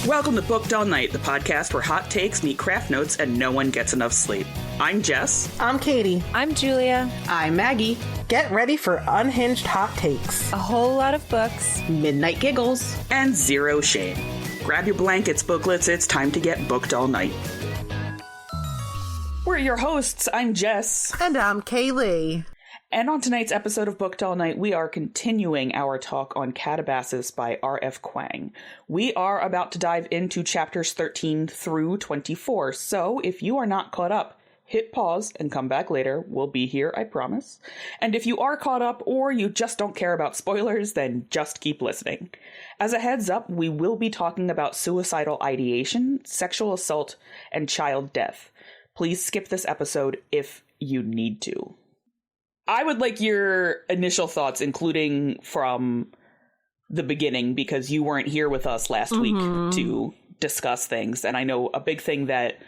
Welcome to Booked All Night, the podcast where hot takes meet craft notes and no one gets enough sleep. I'm Jess. I'm Katy. I'm Julia. I'm Maggie. Get ready for unhinged hot takes, A whole lot of books, midnight giggles, and zero shame. Grab your blankets, booklets, it's time to get booked all night. We're your hosts. I'm Jess. And I'm Kaylee. And on tonight's episode of Booked All Night, we are continuing our talk on Katabasis by R.F. Kuang. We are about to dive into chapters 13 through 24, so if you are not caught up, hit pause and come back later. We'll be here, I promise. And if you are caught up or you just don't care about spoilers, then just keep listening. As a heads up, we will be talking about suicidal ideation, sexual assault, and child death. Please skip this episode if you need to. I would like your initial thoughts, including from the beginning, because you weren't here with us last week to discuss things. And I know a big thing that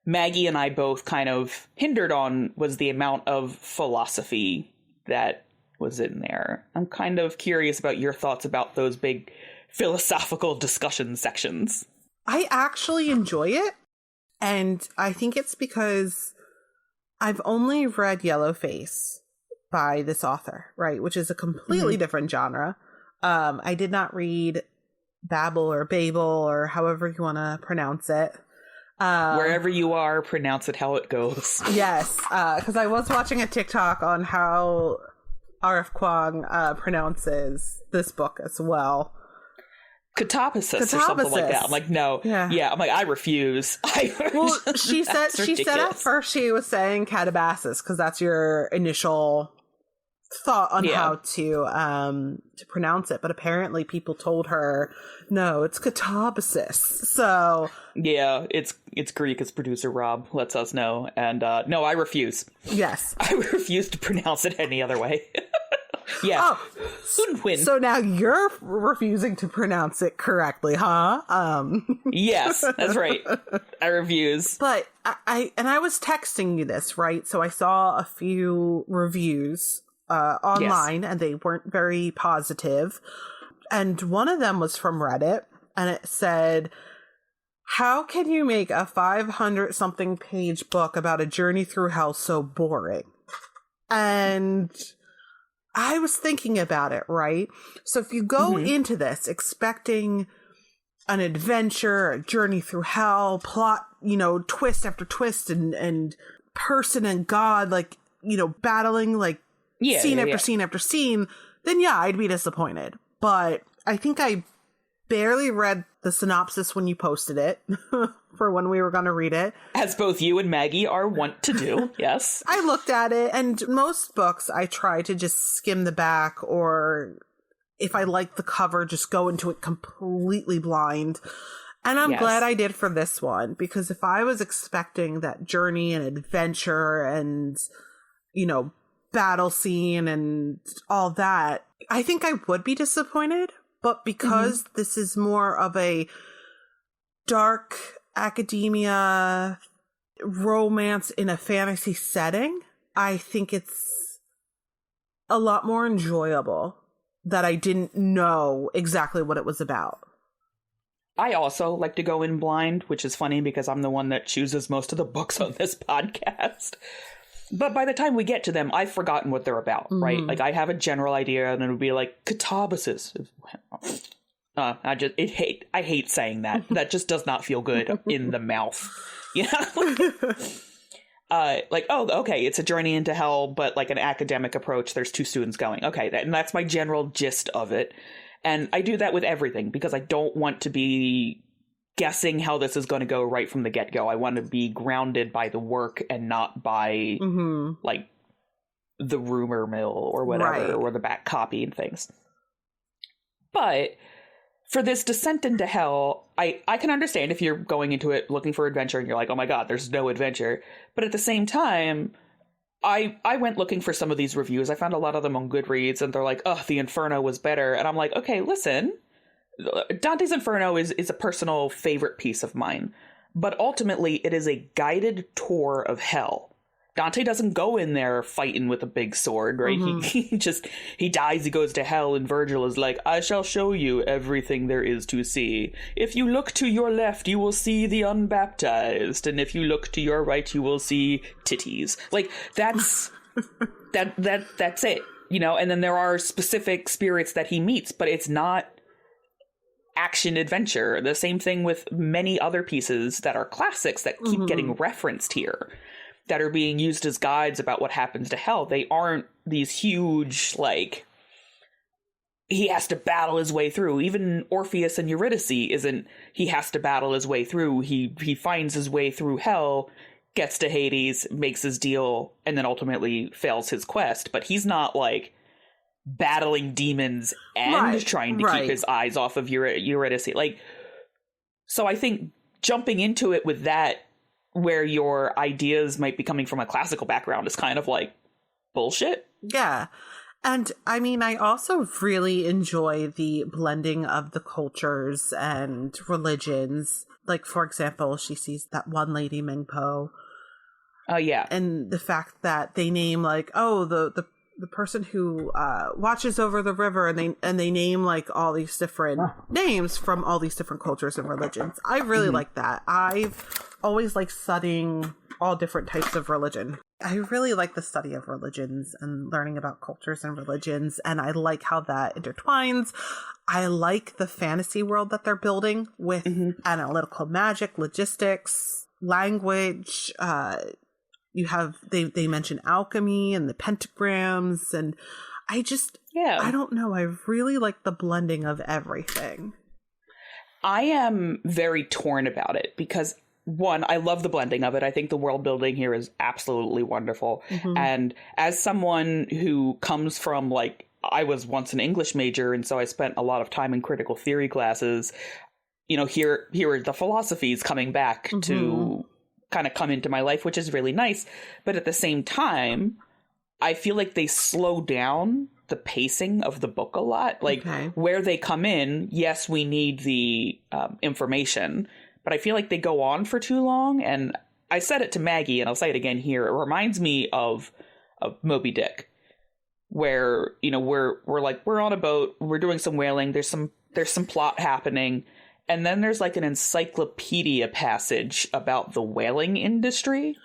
Maggie and I both kind of hindered on was the amount of philosophy that was in there. I'm kind of curious about your thoughts about those big philosophical discussion sections. I actually enjoy it, and I think it's because I've only read Yellowface by this author, right? Which is a completely different genre. I did not read Babel or Babel or however you want to pronounce it. Wherever you are, pronounce it how it goes. Yes, because I was watching a TikTok on how R.F. Kuang pronounces this book as well. Katabasis or something like that. I'm like, no. Yeah, I'm like, I refuse. Well, she said at first she was saying Katabasis because that's your initial thought on how to pronounce it, but apparently people told her no, it's Katabasis. So yeah, it's Greek, as producer Rob lets us know, and no, I refuse. Yes, I refuse to pronounce it any other way. Yeah. Oh, so now you're refusing to pronounce it correctly, huh? Yes, that's right. I refuse. But I was texting you this, right? So I saw a few reviews online, and they weren't very positive. And one of them was from Reddit, and it said, "How can you make a 500-something page book about a journey through hell so boring?" And I was thinking about it, right? So if you go into this expecting an adventure, a journey through hell, plot, twist after twist, and person and God, battling, scene after scene after scene, then yeah, I'd be disappointed. But I think I barely read the synopsis when you posted it for when we were going to read it. As both you and Maggie are wont to do, yes. I looked at it, and most books I try to just skim the back, or if I like the cover, just go into it completely blind. And I'm glad I did for this one, because if I was expecting that journey and adventure and, battle scene and all that, I think I would be disappointed. But because this is more of a dark academia romance in a fantasy setting, I think it's a lot more enjoyable that I didn't know exactly what it was about. I also like to go in blind, which is funny because I'm the one that chooses most of the books on this podcast. But by the time we get to them, I've forgotten what they're about, right? Like, I have a general idea, and it'll be like, Katabasis. I hate saying that. That just does not feel good in the mouth. Okay, it's a journey into hell, but like an academic approach. There's two students going. Okay, and that's my general gist of it. And I do that with everything because I don't want to be guessing how this is going to go right from the get-go. I want to be grounded by the work and not by like the rumor mill or whatever, or the back copy and things. But for this descent into hell, I can understand if you're going into it looking for adventure and you're like, oh my god, there's no adventure. But at the same time, I went looking for some of these reviews. I found a lot of them on Goodreads, and they're like, oh, the Inferno was better. And I'm like, okay, listen, Dante's Inferno is a personal favorite piece of mine, but ultimately it is a guided tour of hell. Dante doesn't go in there fighting with a big sword, right? Mm-hmm. He dies, he goes to hell, and Virgil is like, I shall show you everything there is to see. If you look to your left, you will see the unbaptized, and if you look to your right, you will see titties. Like, that's that's it, you know? And then there are specific spirits that he meets, but it's not action adventure. The same thing with many other pieces that are classics that keep getting referenced here, that are being used as guides about what happens to hell. They aren't these huge, like, he has to battle his way through. Even Orpheus and Eurydice isn't, he has to battle his way through. He finds his way through hell, gets to Hades, makes his deal, and then ultimately fails his quest. But he's not, like, battling demons and trying to keep his eyes off of Eurydice. Like, so I think jumping into it with that, where your ideas might be coming from a classical background, is kind of like bullshit. Yeah. And I mean, I also really enjoy the blending of the cultures and religions. Like, for example, she sees that one lady, Mingpo. Oh, yeah. And the fact that they name, like, oh, the person who watches over the river, and they name, like, all these different names from all these different cultures and religions. I really like that. I've always liked studying all different types of religion. I really like the study of religions and learning about cultures and religions, and I like how that intertwines. I like the fantasy world that they're building with analytical magic, logistics, language. You have, they mention alchemy and the pentagrams, and I don't know, I really like the blending of everything. I am very torn about it because, one, I love the blending of it. I think the world building here is absolutely wonderful. And as someone who comes from, like, I was once an English major, and so I spent a lot of time in critical theory classes, you know, here are the philosophies coming back to kind of come into my life, which is really nice. But at the same time, I feel like they slow down the pacing of the book a lot. Like, where they come in, yes, we need the information, but I feel like they go on for too long. And I said it to Maggie, and I'll say it again here. It reminds me of Moby Dick, where, you know, we're on a boat, we're doing some whaling, there's some plot happening, and then there's, like, an encyclopedia passage about the whaling industry.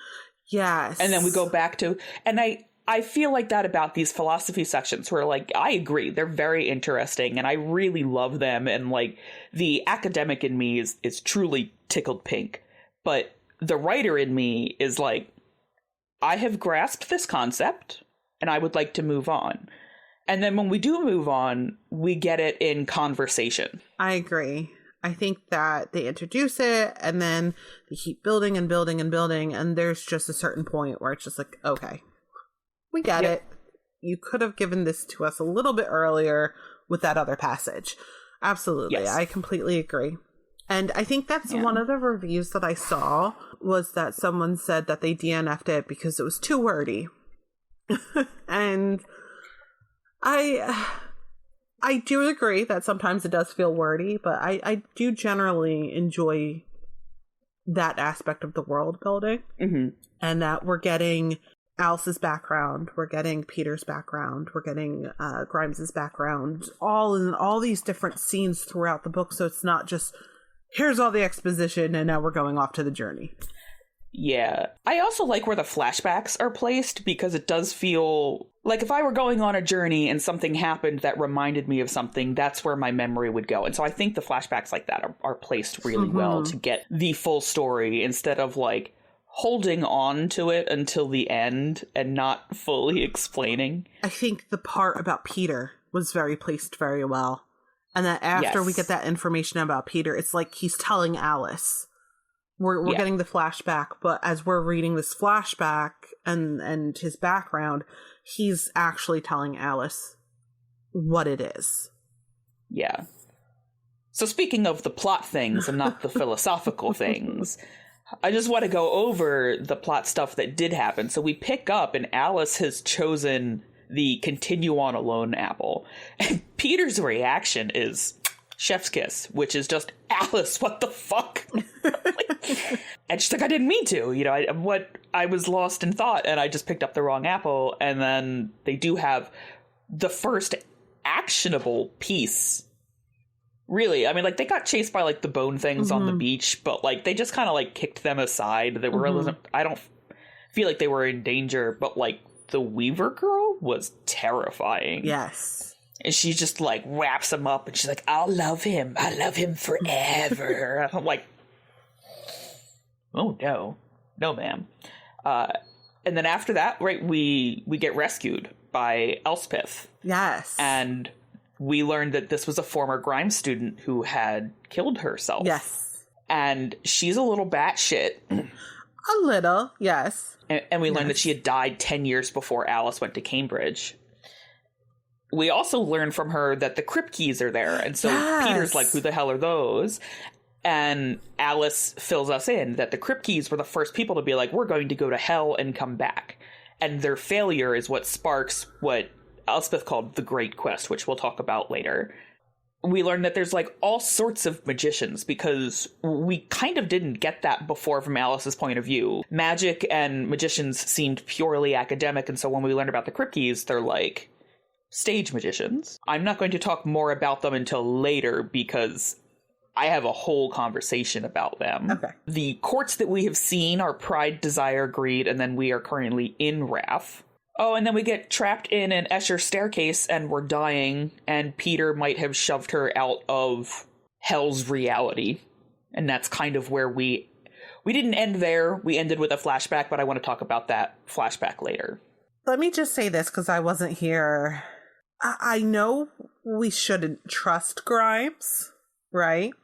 Yes. And then we go back to, and I feel like that about these philosophy sections, where, like, I agree, they're very interesting, and I really love them, and, like, the academic in me is truly tickled pink. But the writer in me is like, I have grasped this concept, and I would like to move on. And then when we do move on, we get it in conversation. I agree. I think that they introduce it, and then they keep building and building and building, and there's just a certain point where it's just like, okay, we get it. You could have given this to us a little bit earlier with that other passage. Absolutely. Yes. I completely agree. And I think that's one of the reviews that I saw, was that someone said that they DNF'd it because it was too wordy. And I do agree that sometimes it does feel wordy, but I do generally enjoy that aspect of the world building. And that we're getting Alice's background, we're getting Peter's background, we're getting Grimes's background, all in all these different scenes throughout the book. So it's not just, here's all the exposition and now we're going off to the journey. Yeah. I also like where the flashbacks are placed, because it does feel like if I were going on a journey and something happened that reminded me of something, that's where my memory would go. And so I think the flashbacks like that are placed really well to get the full story, instead of, like, holding on to it until the end and not fully explaining. I think the part about Peter was placed very well. And that after we get that information about Peter, it's like he's telling Alice. We're getting the flashback, but as we're reading this flashback and his background, he's actually telling Alice what it is. Yeah. So speaking of the plot things and not the philosophical things, I just want to go over the plot stuff that did happen. So we pick up, and Alice has chosen the continue on alone apple. And Peter's reaction is chef's kiss, which is just, Alice, what the fuck? And she's like, I didn't mean to. You know, I was lost in thought, and I just picked up the wrong apple. And then they do have the first actionable piece. Really, I mean, like, they got chased by, like, the bone things on the beach, but, like, they just kind of, like, kicked them aside. They were, I don't feel like they were in danger, but, like, the Weaver girl was terrifying. Yes. And she just, like, wraps him up, and she's like, I'll love him forever. And I'm like, oh, no. No, ma'am. And then after that, right, we get rescued by Elspeth. Yes. And we learned that this was a former Grimes student who had killed herself. Yes. And she's a little batshit. A little, yes. And we learned that she had died 10 years before Alice went to Cambridge. We also learned from her that the crypt keys are there. And so Peter's like, who the hell are those? And Alice fills us in that the crypt keys were the first people to be like, we're going to go to hell and come back. And their failure is what sparks what Elspeth called the Great Quest, which we'll talk about later. We learned that there's, like, all sorts of magicians, because we kind of didn't get that before from Alice's point of view. Magic and magicians seemed purely academic, and so when we learned about the crypt keys, they're, like, stage magicians. I'm not going to talk more about them until later, because I have a whole conversation about them. Okay. The courts that we have seen are Pride, Desire, Greed, and then we are currently in Wrath. Oh, and then we get trapped in an Escher staircase and we're dying, and Peter might have shoved her out of Hell's reality. And that's kind of where we didn't end there. We ended with a flashback, but I want to talk about that flashback later. Let me just say this, because I wasn't here. I know we shouldn't trust Grimes, right?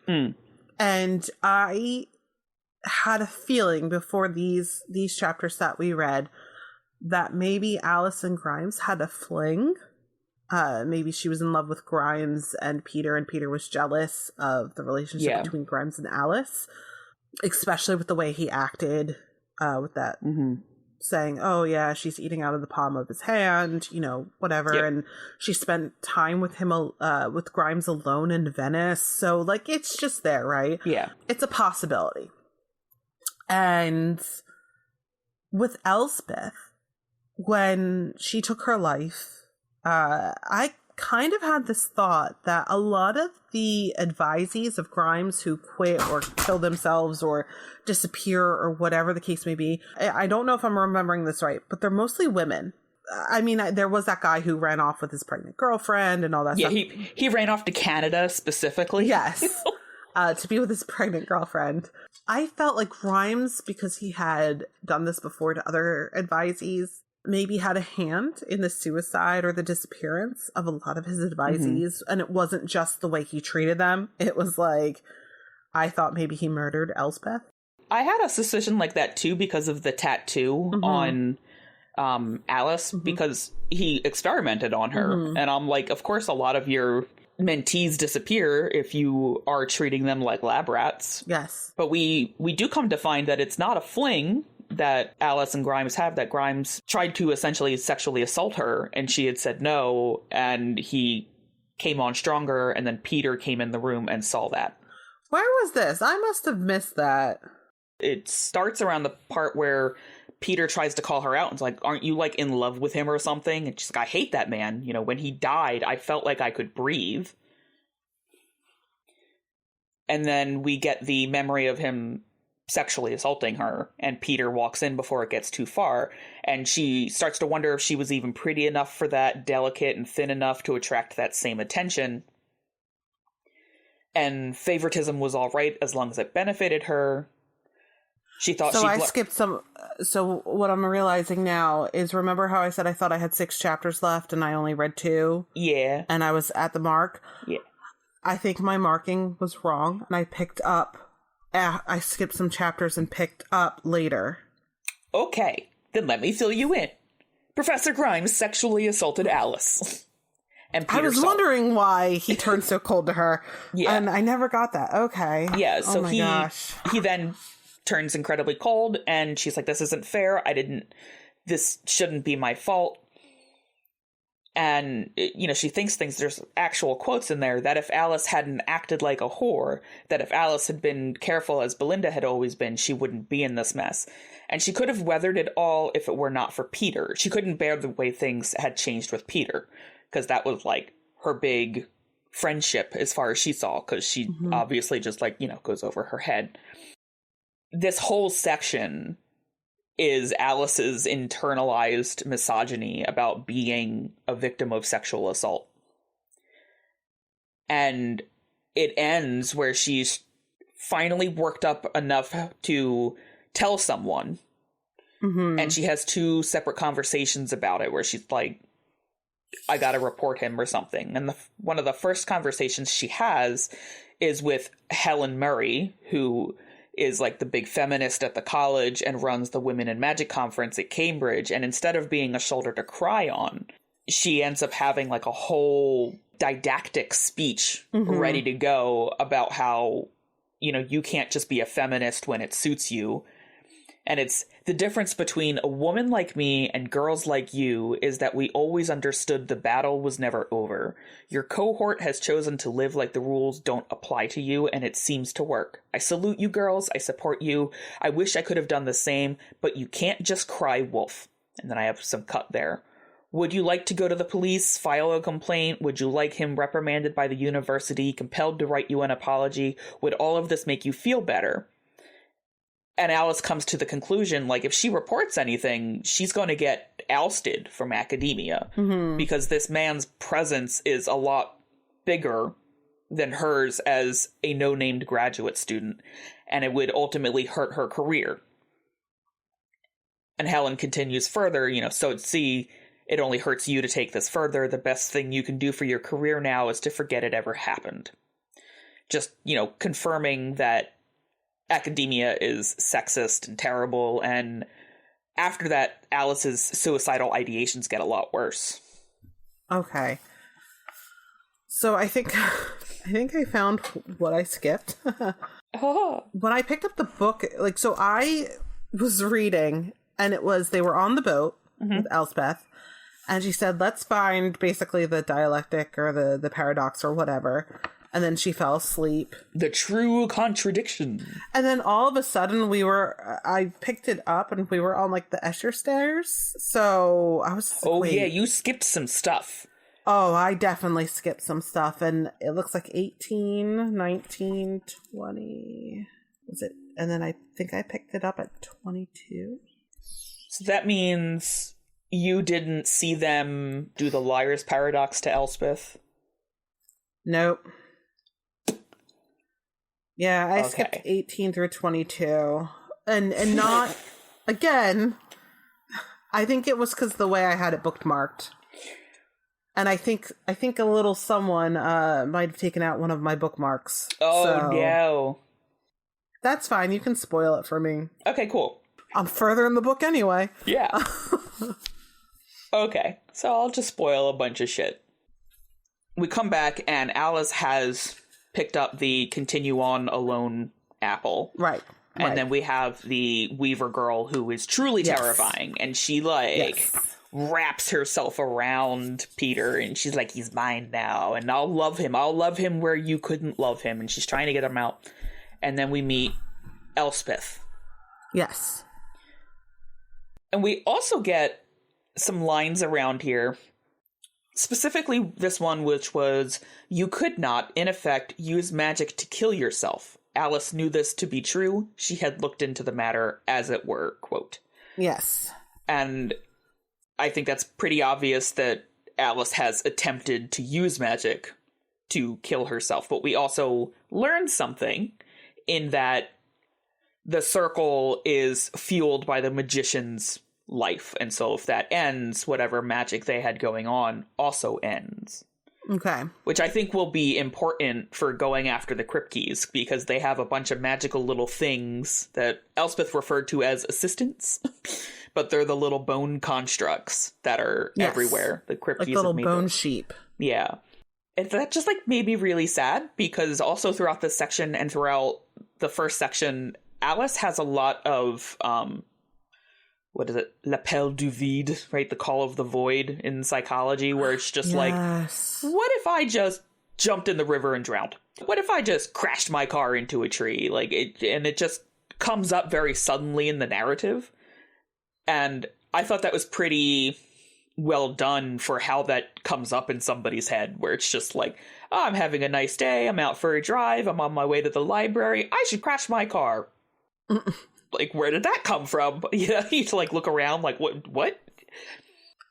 And I had a feeling before these chapters that we read that maybe Alice and Grimes had a fling. Maybe she was in love with Grimes and Peter was jealous of the relationship between Grimes and Alice, especially with the way he acted with that saying, oh yeah, she's eating out of the palm of his hand, you know, whatever. Yep. And she spent time with him, with Grimes alone in Venice. So, like, it's just there, right? Yeah. It's a possibility. And with Elspeth, when she took her life, I kind of had this thought that a lot of the advisees of Grimes who quit or kill themselves or disappear or whatever the case may be, I don't know if I'm remembering this right, but they're mostly women. I mean, there was that guy who ran off with his pregnant girlfriend and all that stuff. Yeah, he ran off to Canada specifically. Yes. To be with his pregnant girlfriend. I felt like Grimes, because he had done this before to other advisees, maybe had a hand in the suicide or the disappearance of a lot of his advisees. And it wasn't just the way he treated them. It was like, I thought maybe he murdered Elspeth. I had a suspicion like that too, because of the tattoo on Alice, because he experimented on her. And I'm like, of course, a lot of your mentees disappear if you are treating them like lab rats. Yes. But we do come to find that it's not a fling that Alice and Grimes have, that Grimes tried to essentially sexually assault her, and she had said no, and he came on stronger, and then Peter came in the room and saw that. Where was this? I must have missed that. It starts around the part where Peter tries to call her out and it's like, aren't you, like, in love with him or something? And she's like, I hate that man. You know, when he died, I felt like I could breathe. And then we get the memory of him sexually assaulting her, and Peter walks in before it gets too far, and she starts to wonder if she was even pretty enough for that, delicate and thin enough to attract that same attention. And favoritism was all right as long as it benefited her. She thought so I skipped some. So what I'm realizing now is, remember how I said I thought I had 6 chapters left and I only read 2? Yeah. And I was at the mark? Yeah. I think my marking was wrong, and I picked up. I skipped some chapters and picked up later. Okay, then let me fill you in. Professor Grimes sexually assaulted Alice. And Peter I was wondering why he turned so cold to her. Yeah. And I never got that. Okay. Yeah, so gosh. He then turns incredibly cold, and she's like, this isn't fair. This shouldn't be my fault. And, she thinks there's actual quotes in there that if Alice hadn't acted like a whore, that if Alice had been careful as Belinda had always been, she wouldn't be in this mess. And she could have weathered it all if it were not for Peter. She couldn't bear the way things had changed with Peter, because that was like her big friendship as far as she saw, because she obviously just goes over her head. This whole section is Alice's internalized misogyny about being a victim of sexual assault. And it ends where she's finally worked up enough to tell someone. And she has 2 separate conversations about it where she's like, I gotta report him or something. And one of the first conversations she has is with Helen Murray, who is like the big feminist at the college and runs the Women in Magic conference at Cambridge. And instead of being a shoulder to cry on, she ends up having like a whole didactic speech ready to go about how, you can't just be a feminist when it suits you. And it's the difference between a woman like me and girls like you is that we always understood the battle was never over. Your cohort has chosen to live like the rules don't apply to you, and it seems to work. I salute you girls. I support you. I wish I could have done the same, but you can't just cry wolf. And then I have some cut there. Would you like to go to the police, file a complaint? Would you like him reprimanded by the university, compelled to write you an apology? Would all of this make you feel better? And Alice comes to the conclusion, like, if she reports anything, she's going to get ousted from academia because this man's presence is a lot bigger than hers as a no-named graduate student, and it would ultimately hurt her career. And Helen continues further, so see, it only hurts you to take this further. The best thing you can do for your career now is to forget it ever happened. Just, confirming that academia is sexist and terrible, and after that, Alice's suicidal ideations get a lot worse. Okay. So I think I found what I skipped. When I picked up the book, so I was reading, and they were on the boat with Elspeth, and she said, let's find basically the dialectic or the paradox or whatever. And then she fell asleep. The true contradiction. And then all of a sudden I picked it up and we were on like the Escher stairs. So I was wait. Yeah, you skipped some stuff. Oh, I definitely skipped some stuff. And it looks like 18, 19, 20. Was it? And then I think I picked it up at 22. So that means you didn't see them do the liar's paradox to Elspeth? Nope. Yeah, I skipped 18 through 22. And not, again, I think it was because the way I had it bookmarked. And I think a little someone might have taken out one of my bookmarks. Oh, no. That's fine. You can spoil it for me. Okay, cool. I'm further in the book anyway. Yeah. Okay, so I'll just spoil a bunch of shit. We come back and Alice has picked up the Continue On Alone apple. Right. And then we have the Weaver girl who is truly terrifying. And she wraps herself around Peter and she's like, he's mine now. And I'll love him. I'll love him where you couldn't love him. And she's trying to get him out. And then we meet Elspeth. Yes. And we also get some lines around here. Specifically this one, which was, you could not, in effect, use magic to kill yourself. Alice knew this to be true. She had looked into the matter, as it were, quote. Yes. And I think that's pretty obvious that Alice has attempted to use magic to kill herself. But we also learned something in that the circle is fueled by the magician's life, and so if that ends, whatever magic they had going on also ends. Okay. Which I think will be important for going after the Crypt Keys, because they have a bunch of magical little things that Elspeth referred to as assistants, but they're the little bone constructs that are everywhere. The Crypt Keys, like little bone sheep. Yeah. And that just made me really sad, because also throughout this section and throughout the first section, Alice has a lot of what is it? L'appel du vide, right? The call of the void in psychology, where it's just like, what if I just jumped in the river and drowned? What if I just crashed my car into a tree? It just comes up very suddenly in the narrative. And I thought that was pretty well done for how that comes up in somebody's head, where it's just like, oh, I'm having a nice day, I'm out for a drive, I'm on my way to the library, I should crash my car. Like, where did that come from? You know, you to like look around like, what?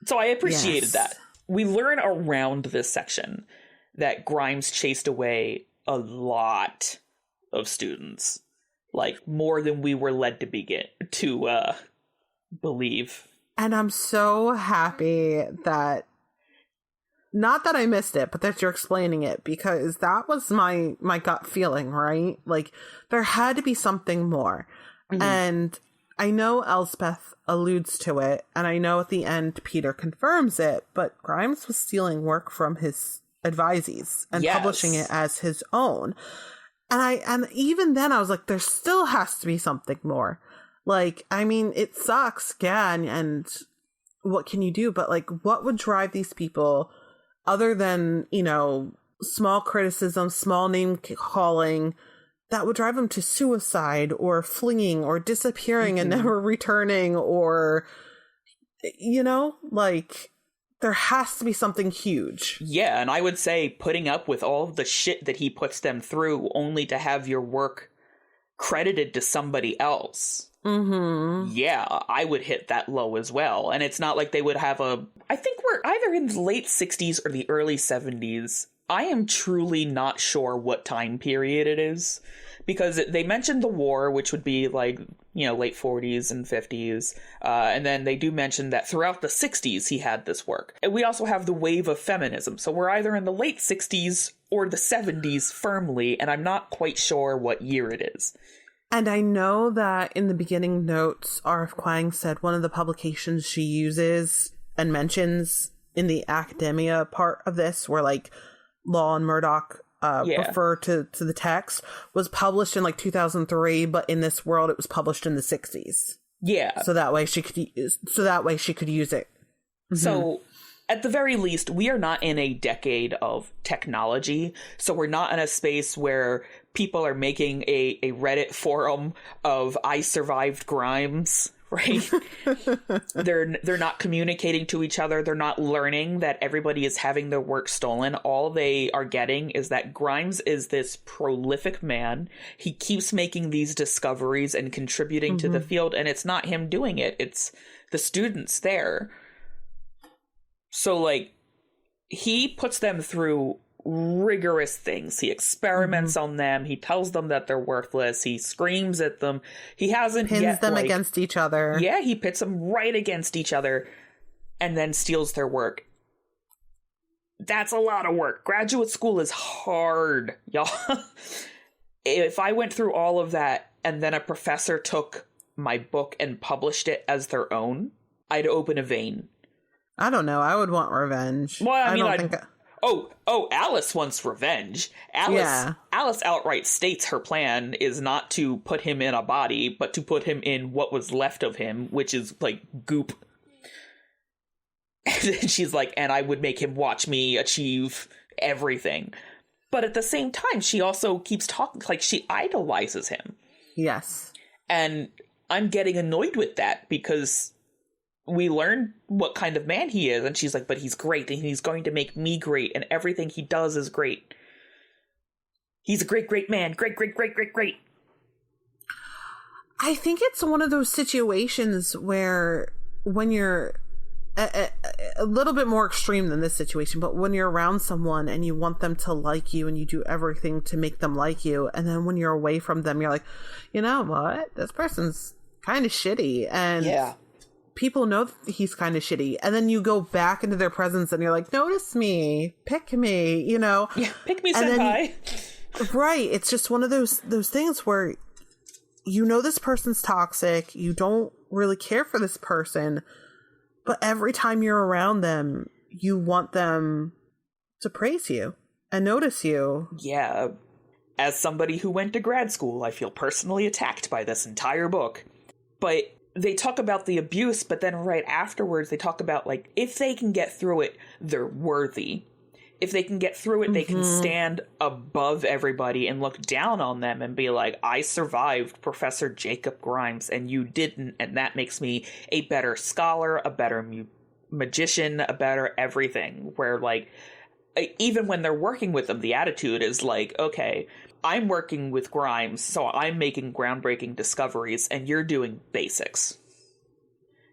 So I appreciated that. We learn around this section that Grimes chased away a lot of students, like more than we were led to believe. And I'm so happy that, not that I missed it, but that you're explaining it, because that was my gut feeling, right? Like, there had to be something more. Mm-hmm. And I know Elspeth alludes to it, and I know at the end Peter confirms it, but Grimes was stealing work from his advisees and publishing it as his own. And even then I was like, there still has to be something more. Like, I mean, it sucks, yeah, and what can you do? But, like, what would drive these people, other than, you know, small criticism, small name calling, that would drive them to suicide or fleeing or disappearing and never returning, or, you know, like, there has to be something huge. Yeah, and I would say putting up with all of the shit that he puts them through only to have your work credited to somebody else. Mm-hmm. Yeah, I would hit that low as well. And it's not like they would have I think we're either in the late 60s or the early 70s. I am truly not sure what time period it is, because they mentioned the war, which would be like, you know, late 40s and 50s. And then they do mention that throughout the 60s he had this work. And we also have the wave of feminism. So we're either in the late 60s or the 70s firmly, and I'm not quite sure what year it is. And I know that in the beginning notes, R.F. Kuang said one of the publications she uses and mentions in the academia part of this, where like Law and Murdoch refer to the text, was published in like 2003, but in this world it was published in the 60s. Yeah. So that way she could use it. Mm-hmm. So at the very least, we are not in a decade of technology, so we're not in a space where people are making a Reddit forum of I survived Grimes, right? They're not communicating to each other. They're not learning that everybody is having their work stolen. All they are getting is that Grimes is this prolific man. He keeps making these discoveries and contributing to the field, and it's not him doing it. It's the students there. So, like, he puts them through rigorous things. He experiments on them. He tells them that they're worthless. He screams at them. He hasn't pins them against each other. Yeah, he pits them right against each other and then steals their work. That's a lot of work. Graduate school is hard, y'all. If I went through all of that and then a professor took my book and published it as their own, I'd open a vein. I don't know. I would want revenge. Well, I mean, Alice wants revenge. Alice outright states her plan is not to put him in a body, but to put him in what was left of him, which is, like, goop. And she's like, and I would make him watch me achieve everything. But at the same time, she also keeps talking, like, she idolizes him. Yes. And I'm getting annoyed with that, because we learn what kind of man he is, and she's like, but he's great, and he's going to make me great, and everything he does is great. He's a great, great man. Great, great, great, great, great. I think it's one of those situations where when you're a little bit more extreme than this situation, but when you're around someone and you want them to like you and you do everything to make them like you, and then when you're away from them, you're like, you know what? This person's kind of shitty, and people know he's kind of shitty, and then you go back into their presence and you're like, notice me, pick me, you know? Yeah, pick me, senpai. Right. It's just one of those things where you know this person's toxic, you don't really care for this person, but every time you're around them, you want them to praise you and notice you. Yeah. As somebody who went to grad school, I feel personally attacked by this entire book. But they talk about the abuse, but then right afterwards they talk about, like, if they can get through it, they're worthy. If they can get through it, they can stand above everybody and look down on them and be like, I survived Professor Jacob Grimes and you didn't, and that makes me a better scholar, a better magician, a better everything. Where, like, even when they're working with them, the attitude is like, okay, I'm working with Grimes, so I'm making groundbreaking discoveries, and you're doing basics.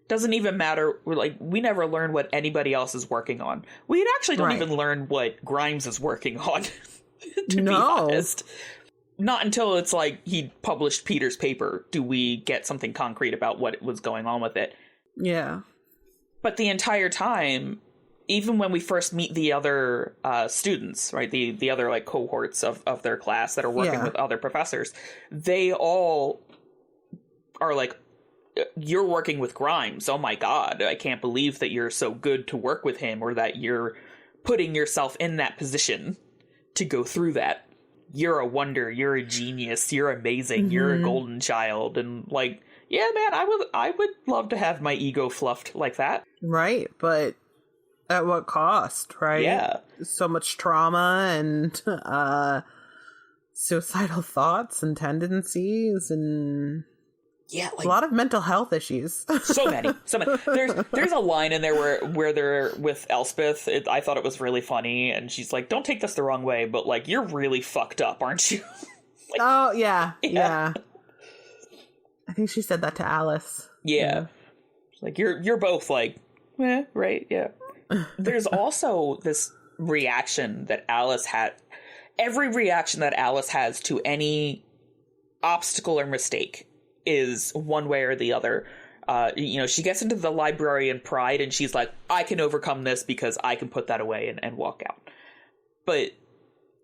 Doesn't even matter. Like, we never learn what anybody else is working on. We actually don't even learn what Grimes is working on, to be honest. Not until it's like he published Peter's paper do we get something concrete about what was going on with it. Yeah. But the entire time, even when we first meet the other students, right, the other, like, cohorts of their class that are working with other professors, they all are like, you're working with Grimes. Oh my God, I can't believe that you're so good to work with him, or that you're putting yourself in that position to go through that. You're a wonder. You're a genius. You're amazing. You're a golden child. And, like, yeah, man, I would love to have my ego fluffed like that. Right, but at what cost, right? Yeah. So much trauma and suicidal thoughts and tendencies and like, a lot of mental health issues. so many. There's a line in there where they're with Elspeth. I thought it was really funny, and she's like, "Don't take this the wrong way, but, like, you're really fucked up, aren't you?" Like, oh yeah. I think she said that to Alice. Yeah. Like, you're both like, right, yeah. There's also this reaction that Alice had. Every reaction that Alice has to any obstacle or mistake is one way or the other. She gets into the librarian pride and she's like, I can overcome this because I can put that away and walk out. But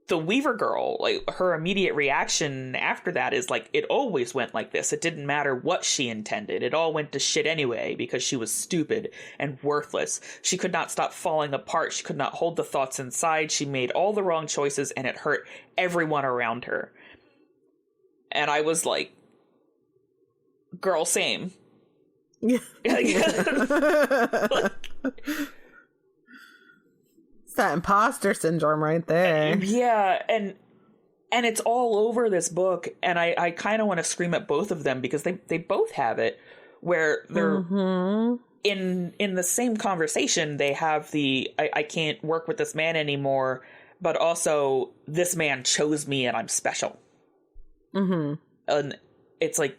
the Weaver girl, like, her immediate reaction after that is like, it always went like this. It didn't matter what she intended. It all went to shit anyway because she was stupid and worthless. She could not stop falling apart. She could not hold the thoughts inside. She made all the wrong choices and it hurt everyone around her. And I was like, girl, same. Yeah. It's that imposter syndrome right there. Yeah, and it's all over this book, and I kind of want to scream at both of them because they both have it, where they're in the same conversation. They have the I can't work with this man anymore, but also this man chose me and I'm special. And it's like,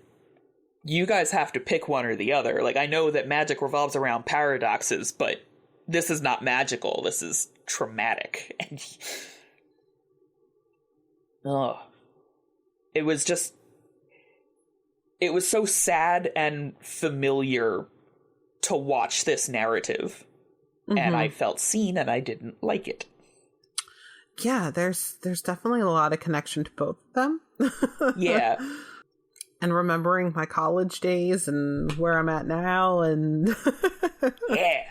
you guys have to pick one or the other. Like, I know that magic revolves around paradoxes, but this is not magical. This is traumatic. It was so sad and familiar to watch this narrative. And I felt seen and I didn't like it. Yeah, there's definitely a lot of connection to both of them. Yeah. And remembering my college days and where I'm at now, and yeah.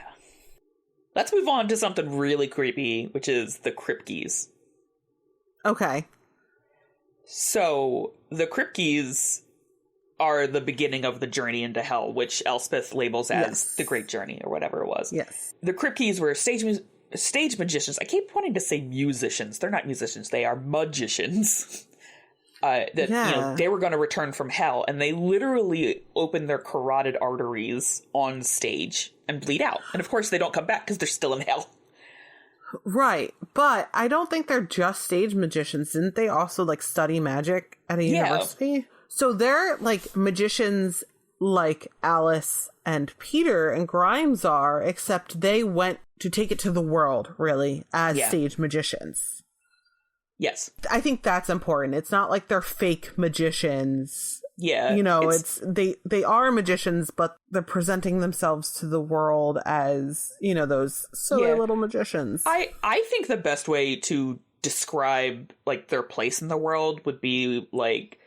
Let's move on to something really creepy, which is the Kripkes. Okay. So, the Kripkes are the beginning of the journey into hell, which Elspeth labels as the Great Journey, or whatever it was. Yes. The Kripkes were stage magicians. I keep wanting to say musicians. They're not musicians. They are magicians. They were going to return from hell, and they literally open their carotid arteries on stage and bleed out. And of course, they don't come back because they're still in hell. Right, but I don't think they're just stage magicians. Didn't they also, like, study magic at a university? So they're, like, magicians like Alice and Peter and Grimes are, except they went to take it to the world, really, as stage magicians. Yes. I think that's important. It's not like they're fake magicians. Yeah. It's they are magicians, but they're presenting themselves to the world as, those silly little magicians. I think the best way to describe, like, their place in the world would be like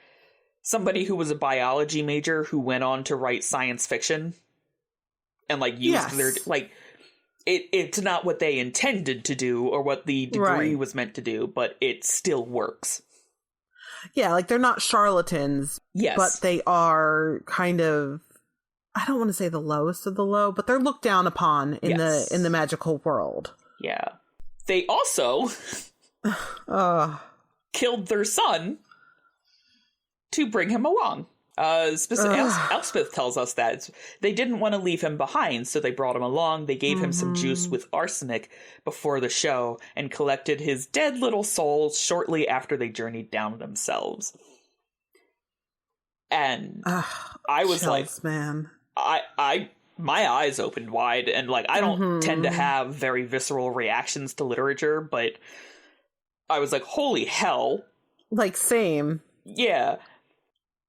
somebody who was a biology major who went on to write science fiction and, like, used their, like, it's not what they intended to do or what the degree was meant to do, but it still works. Yeah, like, they're not charlatans, but they are kind of I don't want to say the lowest of the low, but they're looked down upon in the magical world. Yeah. They also killed their son to bring him along. Elspeth tells us that they didn't want to leave him behind, so they brought him along. They gave him some juice with arsenic before the show and collected his dead little soul shortly after they journeyed down themselves. And I was chills, man. My eyes opened wide, and like I don't tend to have very visceral reactions to literature, but I was like, holy hell. Like, same. Yeah.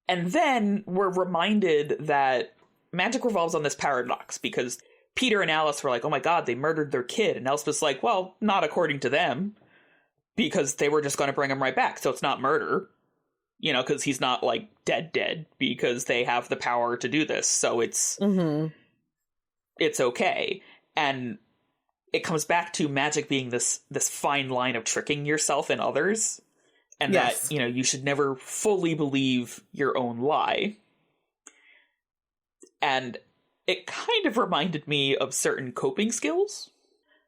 And then we're reminded that magic revolves on this paradox, because Peter and Alice were like, oh my god, they murdered their kid. And Elspeth's like, well, not according to them, because they were just going to bring him right back. So it's not murder, you know, because he's not like dead, because they have the power to do this. So it's okay. And it comes back to magic being this fine line of tricking yourself and others. And that, you know, you should never fully believe your own lie. And it kind of reminded me of certain coping skills.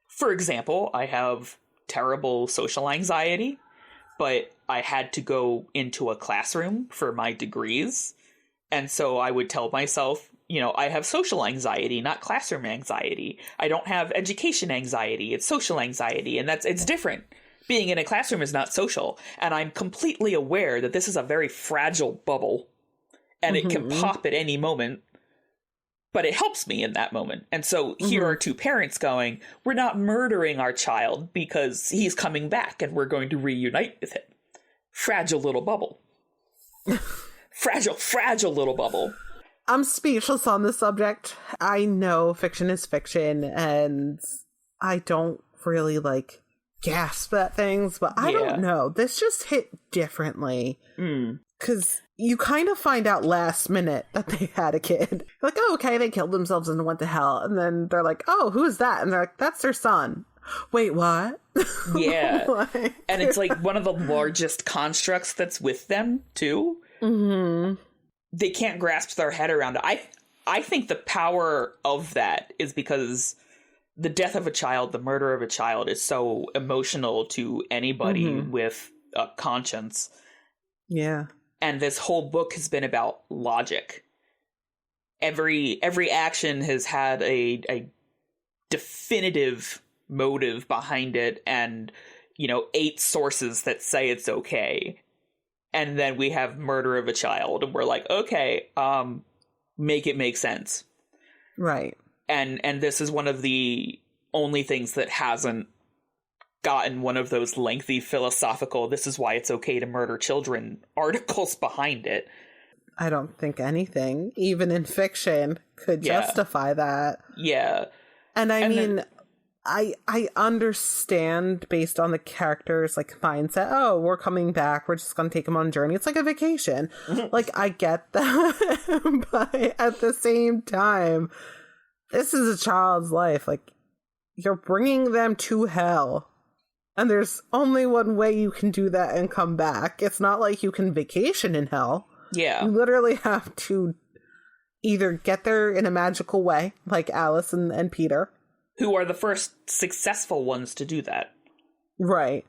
For example, I have terrible social anxiety, but I had to go into a classroom for my degrees. And so I would tell myself, you know, I have social anxiety, not classroom anxiety. I don't have education anxiety, it's social anxiety. And it's different. Being in a classroom is not social, and I'm completely aware that this is a very fragile bubble, and it can pop at any moment, but it helps me in that moment. And so here are two parents going, we're not murdering our child because he's coming back and we're going to reunite with him. Fragile little bubble. fragile little bubble. I'm speechless on this subject. I know fiction is fiction, and I don't really gasp at things, but I don't know. This just hit differently. Because you kind of find out last minute that they had a kid. Like, oh, okay, they killed themselves and went to hell. And then they're like, oh, who's that? And they're like, that's their son. Wait, what? Yeah. And it's like one of the largest constructs that's with them, too. They can't grasp their head around it. I think the power of that is because the death of a child, the murder of a child, is so emotional to anybody with a conscience. Yeah. And this whole book has been about logic. Every action has had a definitive motive behind it, and, you know, 8 sources that say it's okay. And then we have murder of a child, and we're like, okay, make it make sense. Right. And this is one of the only things that hasn't gotten one of those lengthy philosophical, this is why it's okay to murder children articles behind it. I don't think anything, even in fiction, could justify that. Yeah. And I mean, I understand based on the characters' mindset, oh, we're coming back, we're just going to take them on a journey. It's like a vacation. I get that. But at the same time, this is a child's life. You're bringing them to hell. And there's only one way you can do that and come back. It's not like you can vacation in hell. Yeah. You literally have to either get there in a magical way, like Alice and Peter. Who are the first successful ones to do that. Right.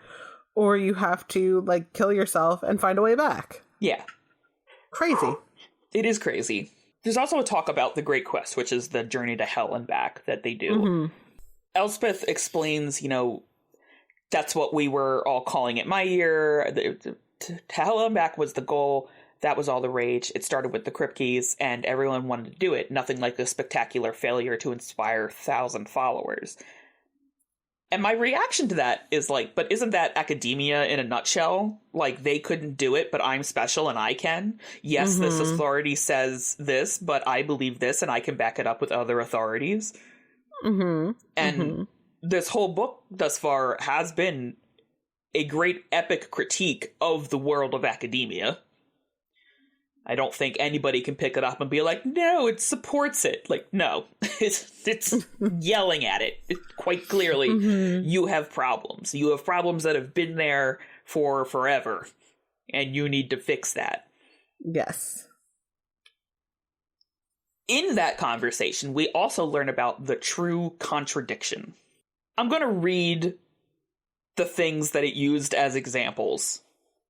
Or you have to, kill yourself and find a way back. Yeah. Crazy. It is crazy. There's also a talk about the Great Quest, which is the journey to hell and back that they do. Elspeth explains, you know, that's what we were all calling it my year. To hell and back was the goal. That was all the rage. It started with the Kripkes, and everyone wanted to do it. Nothing like a spectacular failure to inspire 1,000 followers. And my reaction to that is but isn't that academia in a nutshell? They couldn't do it, but I'm special and I can. Yes, this authority says this, but I believe this and I can back it up with other authorities. And this whole book thus far has been a great epic critique of the world of academia. I don't think anybody can pick it up and be like, no, it supports it. No, it's yelling at it quite clearly. You have problems. You have problems that have been there for forever, and you need to fix that. Yes. In that conversation, we also learn about the true contradiction. I'm going to read the things that it used as examples,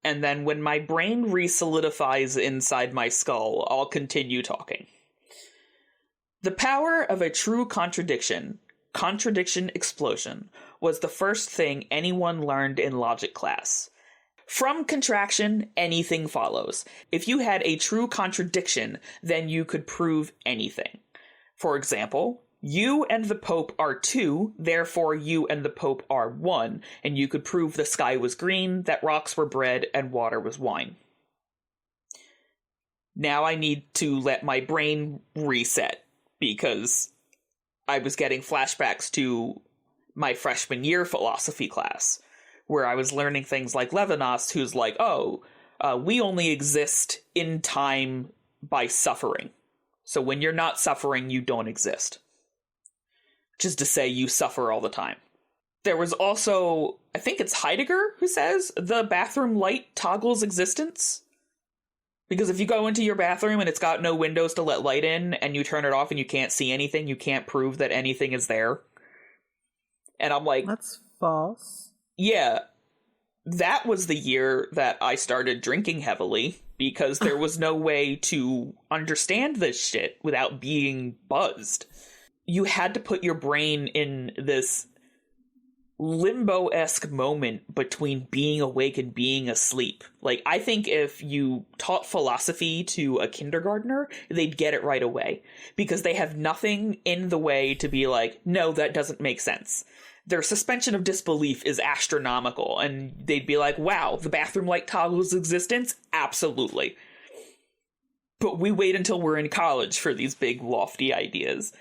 and then when my brain re-solidifies inside my skull, I'll continue talking. The power of a true contradiction explosion, was the first thing anyone learned in logic class. From contraction, anything follows. If you had a true contradiction, then you could prove anything. For example, you and the Pope are 2, therefore you and the Pope are 1, and you could prove the sky was green, that rocks were bread, and water was wine. Now I need to let my brain reset, because I was getting flashbacks to my freshman year philosophy class, where I was learning things like Levinas, who's like, we only exist in time by suffering. So when you're not suffering, you don't exist. Which is to say, you suffer all the time. There was also, I think it's Heidegger who says, the bathroom light toggles existence. Because if you go into your bathroom and it's got no windows to let light in, and you turn it off and you can't see anything, you can't prove that anything is there. And I'm like... That's false. Yeah. That was the year that I started drinking heavily, because there was no way to understand this shit without being buzzed. You had to put your brain in this limbo-esque moment between being awake and being asleep. Like, I think if you taught philosophy to a kindergartner, they'd get it right away. Because they have nothing in the way to be like, no, that doesn't make sense. Their suspension of disbelief is astronomical, and they'd be like, wow, the bathroom light toggles existence? Absolutely. But we wait until we're in college for these big, lofty ideas.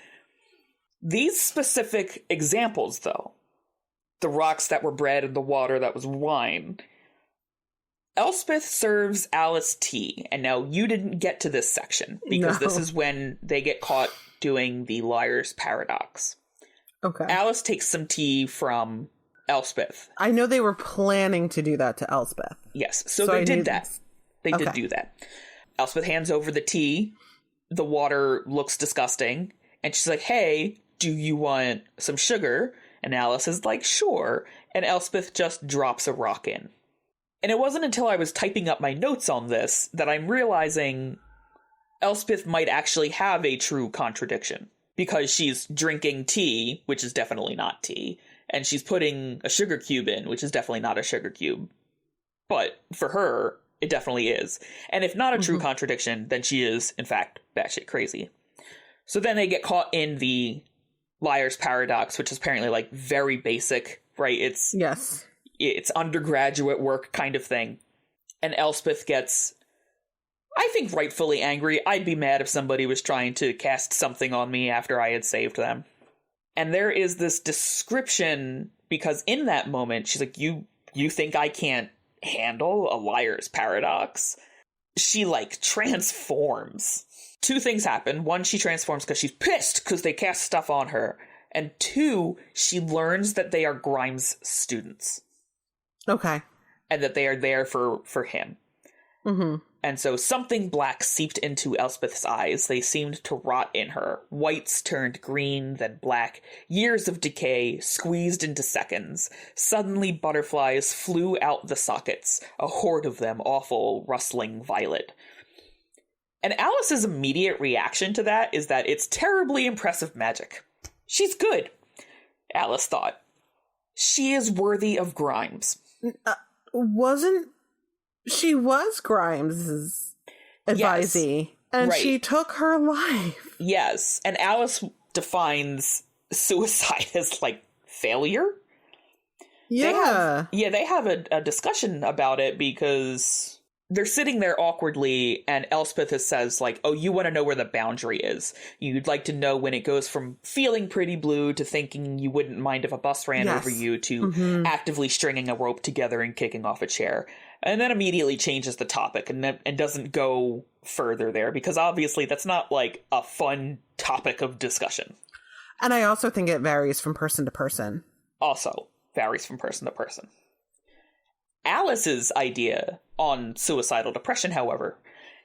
These specific examples, though, the rocks that were bread and the water that was wine, Elspeth serves Alice tea, and now you didn't get to this section, because this is when they get caught doing the liar's paradox. Okay. Alice takes some tea from Elspeth. I know they were planning to do that to Elspeth. Yes, so they did that. They did do that. Elspeth hands over the tea. The water looks disgusting. And she's like, hey, do you want some sugar? And Alice is like, sure. And Elspeth just drops a rock in. And it wasn't until I was typing up my notes on this that I'm realizing Elspeth might actually have a true contradiction. Because she's drinking tea, which is definitely not tea, and she's putting a sugar cube in, which is definitely not a sugar cube. But for her, it definitely is. And if not a true contradiction, then she is, in fact, batshit crazy. So then they get caught in the liar's paradox, which is apparently, like, very basic, right? It's undergraduate work kind of thing. And Elspeth gets, I think, rightfully angry. I'd be mad if somebody was trying to cast something on me after I had saved them. And there is this description, because in that moment, she's like, you think I can't handle a liar's paradox? She, like, transforms. 2 things happen. 1, she transforms because she's pissed because they cast stuff on her. And 2, she learns that they are Grimes' students. Okay. And that they are there for him. Mm-hmm. And so something black seeped into Elspeth's eyes. They seemed to rot in her. Whites turned green, then black. Years of decay, squeezed into seconds. Suddenly butterflies flew out the sockets. A horde of them, awful, rustling violet. And Alice's immediate reaction to that is that it's terribly impressive magic. She's good, Alice thought. She is worthy of Grimes. She was Grimes' advisee, and she took her life. Yes, and Alice defines suicide as, like, failure. Yeah. They have a discussion about it, because they're sitting there awkwardly, and Elspeth says, like, oh, you want to know where the boundary is. You'd like to know when it goes from feeling pretty blue to thinking you wouldn't mind if a bus ran over you to actively stringing a rope together and kicking off a chair. And then immediately changes the topic and doesn't go further there, because obviously that's not, like, a fun topic of discussion. And I also think it varies from person to person. Also varies from person to person. Alice's idea on suicidal depression, however,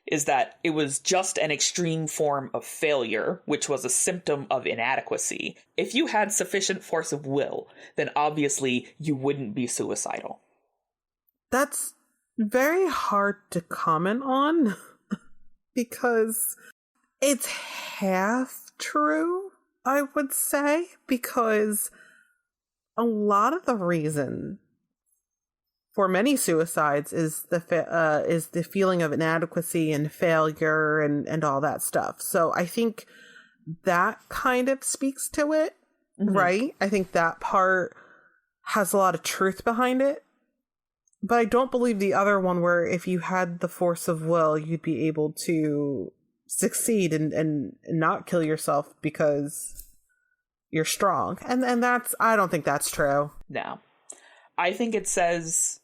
is that it was just an extreme form of failure, which was a symptom of inadequacy. If you had sufficient force of will, then obviously you wouldn't be suicidal. That's very hard to comment on because it's half true, I would say, because a lot of the reason for many suicides is the feeling of inadequacy and failure and all that stuff. So I think that kind of speaks to it, right? I think that part has a lot of truth behind it. But I don't believe the other one where if you had the force of will, you'd be able to succeed and not kill yourself because you're strong. And that's, I don't think that's true. No. I think it says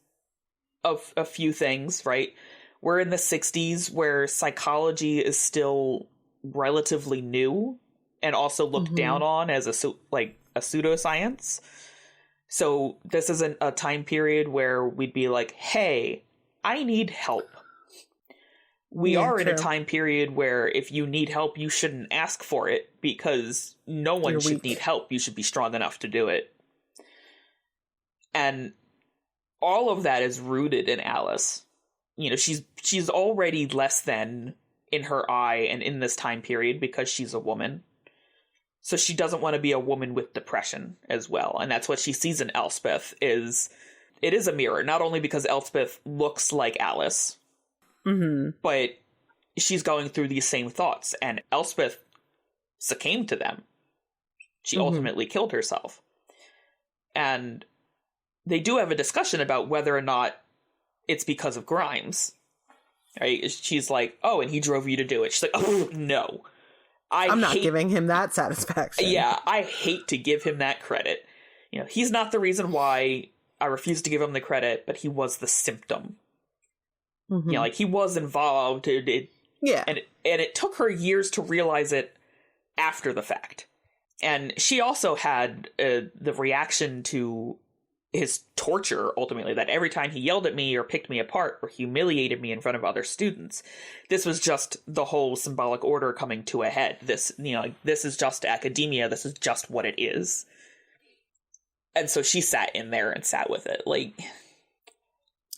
a few things, right? We're in the 60s where psychology is still relatively new and also looked down on as a pseudoscience. So this isn't a time period where we'd be like, hey, I need help. We are in a time period where if you need help, you shouldn't ask for it because no one should need help. You should be strong enough to do it. And all of that is rooted in Alice. You know, she's already less than in her eye and in this time period because she's a woman. So she doesn't want to be a woman with depression as well. And that's what she sees in Elspeth it is a mirror, not only because Elspeth looks like Alice, but she's going through these same thoughts. And Elspeth succumbed to them. She ultimately killed herself. And they do have a discussion about whether or not it's because of Grimes. Right? She's like, oh, and he drove you to do it. She's like, oh, no. I'm not giving him that satisfaction. Yeah, I hate to give him that credit. You know, he's not the reason why I refuse to give him the credit, but he was the symptom. You know, like, he was involved. And it took her years to realize it after the fact. And she also had the reaction to his torture, ultimately, that every time he yelled at me or picked me apart or humiliated me in front of other students, this was just the whole symbolic order coming to a head. This, you know, like, this is just academia. This is just what it is. And so she sat in there and sat with it. Like,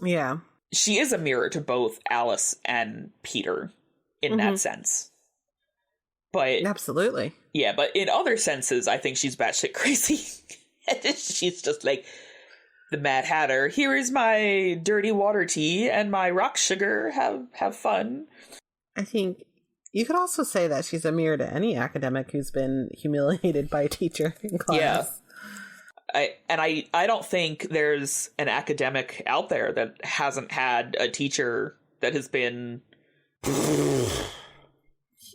yeah, she is a mirror to both Alice and Peter in that sense. But absolutely. Yeah, but in other senses, I think she's batshit crazy. She's just like, the Mad Hatter, here is my dirty water tea and my rock sugar. Have fun. I think you could also say that she's a mirror to any academic who's been humiliated by a teacher in class. Yeah. I don't think there's an academic out there that hasn't had a teacher that has been...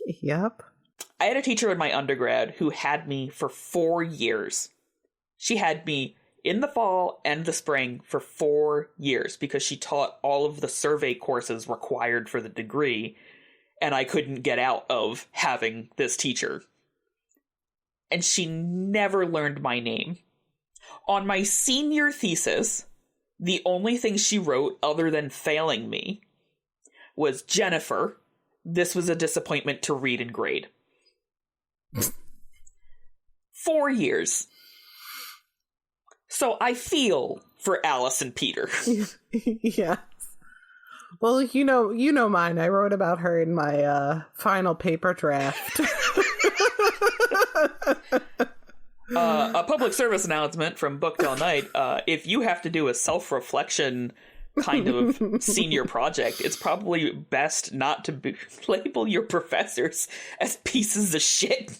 Yep. I had a teacher in my undergrad who had me for 4 years. She had me in the fall and the spring for 4 years because she taught all of the survey courses required for the degree, and I couldn't get out of having this teacher. And she never learned my name. On my senior thesis, the only thing she wrote other than failing me was, Jennifer, this was a disappointment to read and grade. 4 years. So I feel for Alice and Peter. Yes. Well, you know mine. I wrote about her in my final paper draft. A public service announcement from Booked All Night. If you have to do a self-reflection kind of senior project, it's probably best not to label your professors as pieces of shit.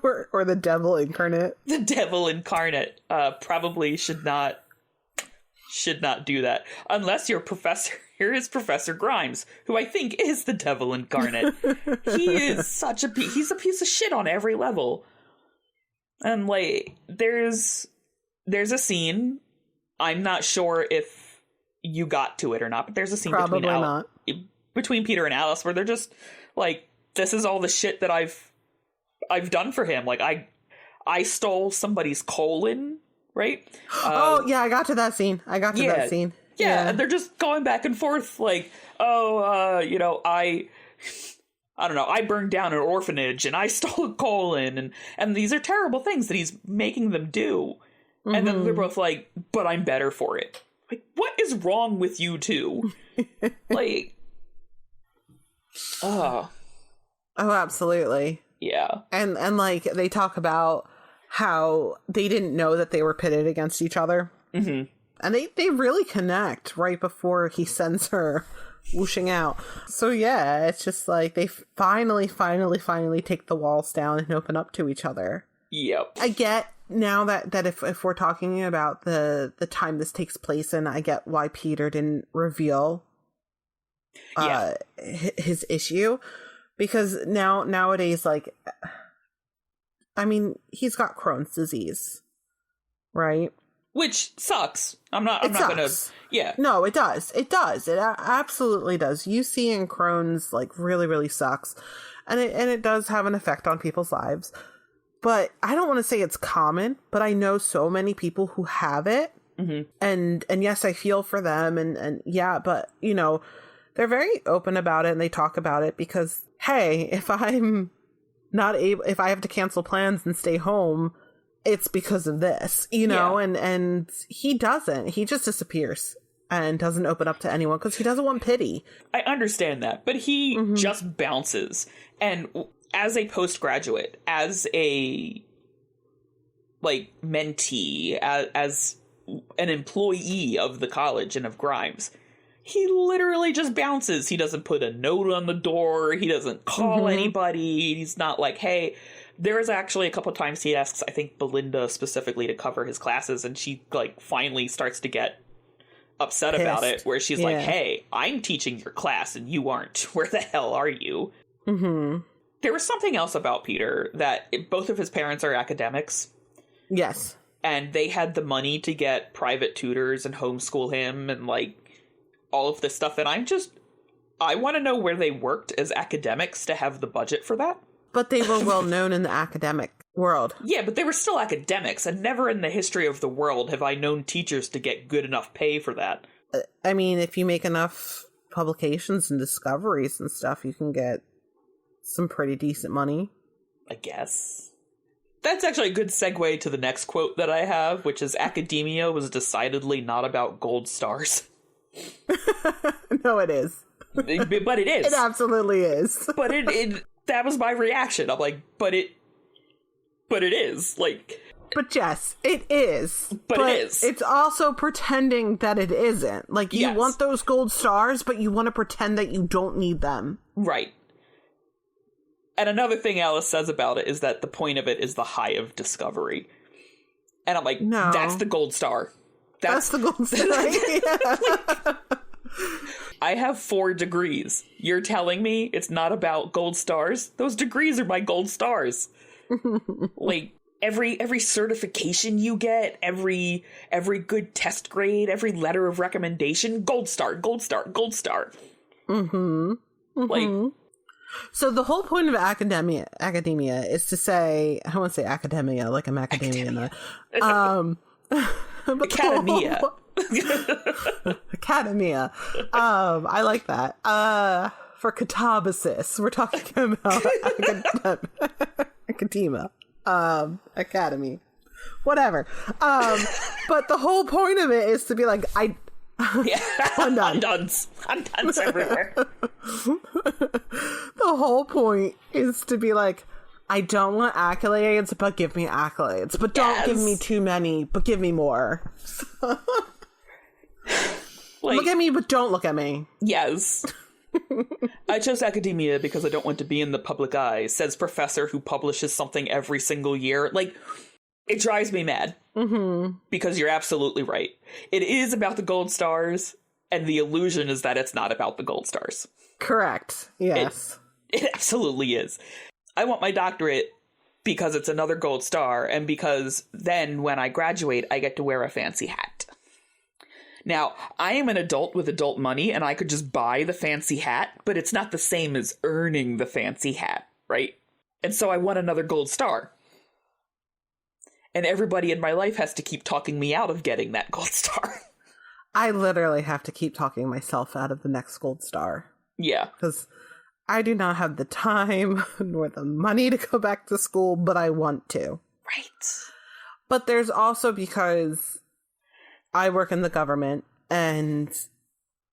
or the devil incarnate. The devil incarnate probably should not do that unless your professor. Here is Professor Grimes, who I think is the devil incarnate. He is he's a piece of shit on every level. And like, there's a scene. I'm not sure if you got to it or not, but there's a scene between Peter and Alice where they're just like, this is all the shit that I've done for him. Like, I stole somebody's colon, right? Oh yeah, I got to that scene. Yeah, and they're just going back and forth like, I don't know, I burned down an orphanage and I stole a colon and these are terrible things that he's making them do. Mm-hmm. And then they're both like, but I'm better for it. Like, what is wrong with you two? Like, oh, absolutely. Yeah. And like, they talk about how they didn't know that they were pitted against each other. Mm-hmm. And they really connect right before he sends her whooshing out. So yeah, it's just like they finally take the walls down and open up to each other. Yep. I get now that if we're talking about the time this takes place in, I get why Peter didn't reveal his issue. Because nowadays, like, I mean, he's got Crohn's disease, right? Which sucks. I'm not gonna. Yeah. No, it does. It absolutely does. UC and Crohn's, like, really, really sucks, and it does have an effect on people's lives. But I don't want to say it's common, but I know so many people who have it, mm-hmm. and yes, I feel for them, and yeah, but you know, they're very open about it and they talk about it because, hey, if I'm not able, if I have to cancel plans and stay home, it's because of this, you know, and he doesn't. He just disappears and doesn't open up to anyone because he doesn't want pity. I understand that, but he mm-hmm. just bounces. And as a postgraduate, as a, like, mentee, as an employee of the college and of Grimes, he literally just bounces. He doesn't put a note on the door. He doesn't call mm-hmm. anybody. He's not like, hey... There is actually a couple of times he asks, I think, Belinda specifically to cover his classes, and she, like, finally starts to get upset pissed about it, where she's like, hey, I'm teaching your class and you aren't. Where the hell are you? Mm-hmm. There was something else about Peter, that both of his parents are academics. Yes. And they had the money to get private tutors and homeschool him and, like, all of this stuff, and I want to know where they worked as academics to have the budget for that. But they were well known in the academic world. Yeah, but they were still academics, and never in the history of the world have I known teachers to get good enough pay for that. I mean, if you make enough publications and discoveries and stuff, you can get some pretty decent money. I guess. That's actually a good segue to the next quote that I have, which is, academia was decidedly not about gold stars. No, it is. But it is. It absolutely is. But it that was my reaction. I'm like, but it is. Like, but Jess, it is. But it is. It's also pretending that it isn't. Like, you want those gold stars, but you want to pretend that you don't need them. Right. And another thing Alice says about it is that the point of it is the high of discovery. And I'm like, no, that's the gold star. That's the gold star. I have 4 degrees. You're telling me it's not about gold stars? Those degrees are my gold stars. Like, every certification you get, every good test grade, every letter of recommendation, gold star, gold star, gold star. Mm-hmm. Like, so the whole point of academia is to say, I want to say academia, like I'm academia. Academia. Academia. I like that. For Katabasis, we're talking about academia. Academy. Whatever. But the whole point of it is to be like, I'm done. I'm done everywhere. The whole point is to be like, I don't want accolades, but give me accolades. But don't give me too many, but give me more. Like, look at me, but don't look at me. Yes. I chose academia because I don't want to be in the public eye, says professor who publishes something every single year. Like, it drives me mad. Mm-hmm. Because you're absolutely right. It is about the gold stars, and the illusion is that it's not about the gold stars. Correct. Yes. It absolutely is. I want my doctorate because it's another gold star, and because then when I graduate, I get to wear a fancy hat. Now, I am an adult with adult money, and I could just buy the fancy hat, but it's not the same as earning the fancy hat, right? And so I want another gold star. And everybody in my life has to keep talking me out of getting that gold star. I literally have to keep talking myself out of the next gold star. Yeah. Because I do not have the time nor the money to go back to school, but I want to. Right. But there's also because I work in the government and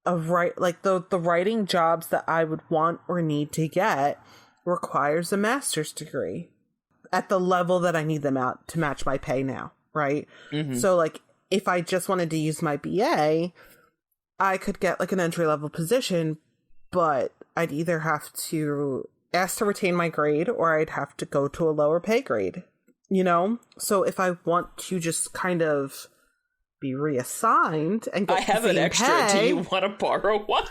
the writing jobs that I would want or need to get requires a master's degree at the level that I need them out to match my pay now, right? Mm-hmm. So, like, if I just wanted to use my BA, I could get, like, an entry-level position, but I'd either have to ask to retain my grade or I'd have to go to a lower pay grade, you know? So if I want to just kind of be reassigned and get I have an extra. Pay, do you want to borrow one?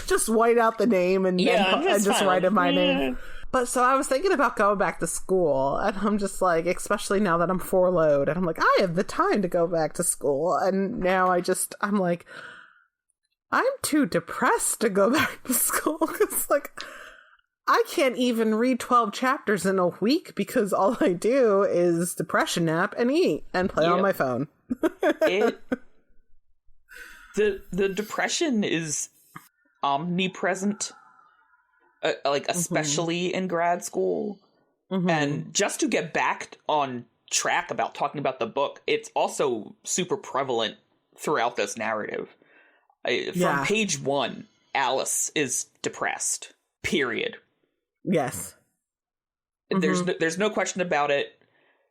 Just white out the name and just write in my name. But so I was thinking about going back to school, and I'm just like, especially now that I'm furloughed, and I'm like, I have the time to go back to school. And now I'm like, I'm too depressed to go back to school because, like, I can't even read 12 chapters in a week because all I do is depression nap and eat and play on my phone. The depression is omnipresent, like especially in grad school. Mm-hmm. And just to get back on track about talking about the book, it's also super prevalent throughout this narrative. From page 1, Alice is depressed. Period. Yes. There's no question about it.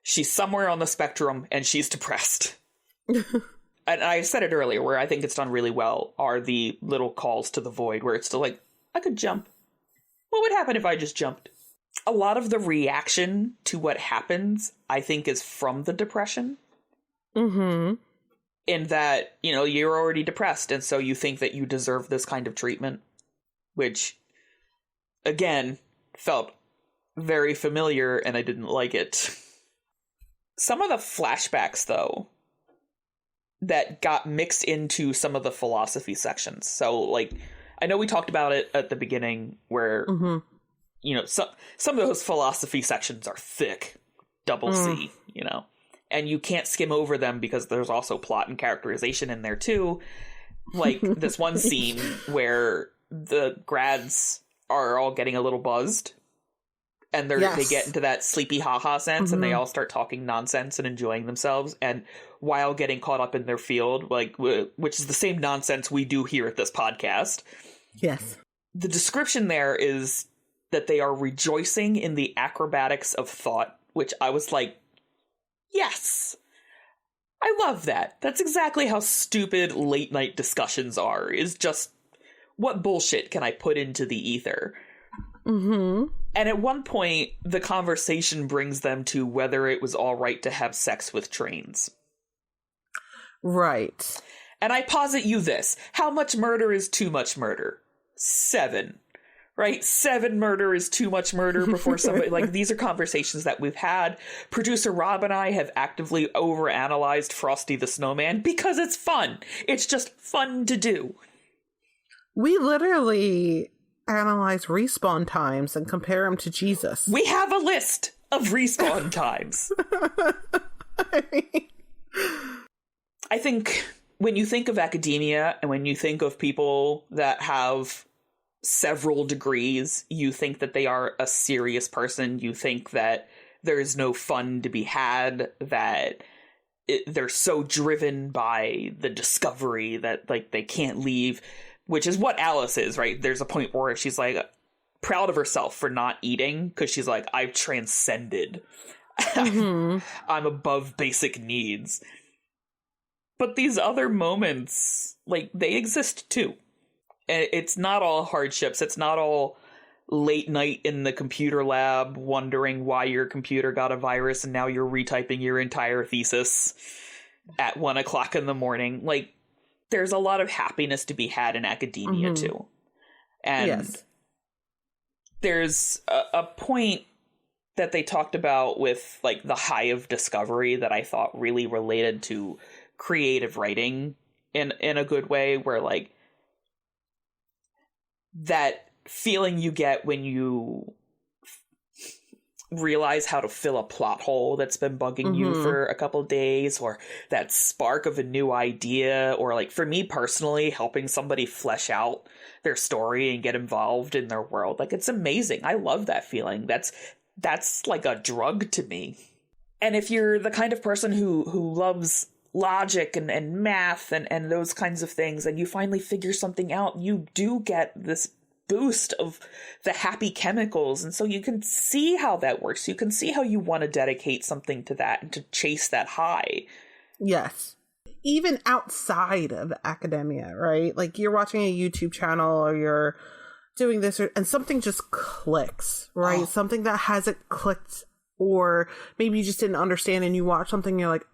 She's somewhere on the spectrum, and she's depressed. And I said it earlier, where I think it's done really well are the little calls to the void, where it's still like, I could jump. What would happen if I just jumped? A lot of the reaction to what happens, I think, is from the depression. Mm-hmm. In that, you know, you're already depressed, and so you think that you deserve this kind of treatment. Which, again, felt very familiar, and I didn't like it. Some of the flashbacks, though, that got mixed into some of the philosophy sections. So, like, I know we talked about it at the beginning where, you know, some of those philosophy sections are thick, double C, you know, and you can't skim over them because there's also plot and characterization in there too. Like this one scene where the grads are all getting a little buzzed and they get into that sleepy haha sense and they all start talking nonsense and enjoying themselves. And while getting caught up in their field, like, which is the same nonsense we do here at this podcast. Yes. The description there is that they are rejoicing in the acrobatics of thought, which I was like, yes, I love that. That's exactly how stupid late night discussions are, is just, what bullshit can I put into the ether? Mm-hmm. And at one point, the conversation brings them to whether it was all right to have sex with trains. Right. And I posit you this. How much murder is too much murder? 7. Right? 7 murder is too much murder before somebody... like, these are conversations that we've had. Producer Rob and I have actively overanalyzed Frosty the Snowman because it's fun. It's just fun to do. We literally analyze respawn times and compare them to Jesus. We have a list of respawn times. I think when you think of academia and when you think of people that have several degrees, you think that they are a serious person. You think that there's no fun to be had, that they're so driven by the discovery that, like, they can't leave, which is what Alice is, right? There's a point where she's, like, proud of herself for not eating because she's like, I've transcended. I'm above basic needs. But these other moments, like, they exist too. It's not all hardships. It's not all late night in the computer lab wondering why your computer got a virus and now you're retyping your entire thesis at 1 o'clock in the morning. Like, there's a lot of happiness to be had in academia too. And there's a point that they talked about with, like, the high of discovery that I thought really related to creative writing in a good way, where, like, that feeling you get when you realize how to fill a plot hole that's been bugging you for a couple days, or that spark of a new idea, or like for me personally, helping somebody flesh out their story and get involved in their world. Like, it's amazing. I love that feeling. That's like a drug to me. And if you're the kind of person who loves logic and math and those kinds of things, and you finally figure something out, you do get this boost of the happy chemicals. And so you can see how that works. You can see how you want to dedicate something to that and to chase that high. Yes. Even outside of academia, right? Like, you're watching a YouTube channel or you're doing this and something just clicks, right? Something that hasn't clicked, or maybe you just didn't understand and you watch something and you're like,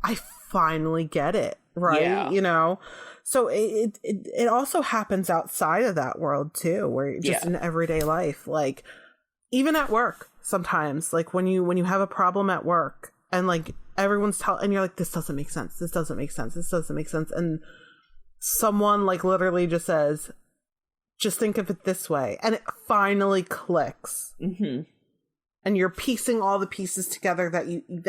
I finally get it, right? Yeah. You know? So it also happens outside of that world too, where just in everyday life, like even at work sometimes, like when you have a problem at work and like everyone's and you're like, this doesn't make sense. This doesn't make sense. This doesn't make sense. And someone like literally just says, just think of it this way. And it finally clicks. Mm-hmm. And you're piecing all the pieces together that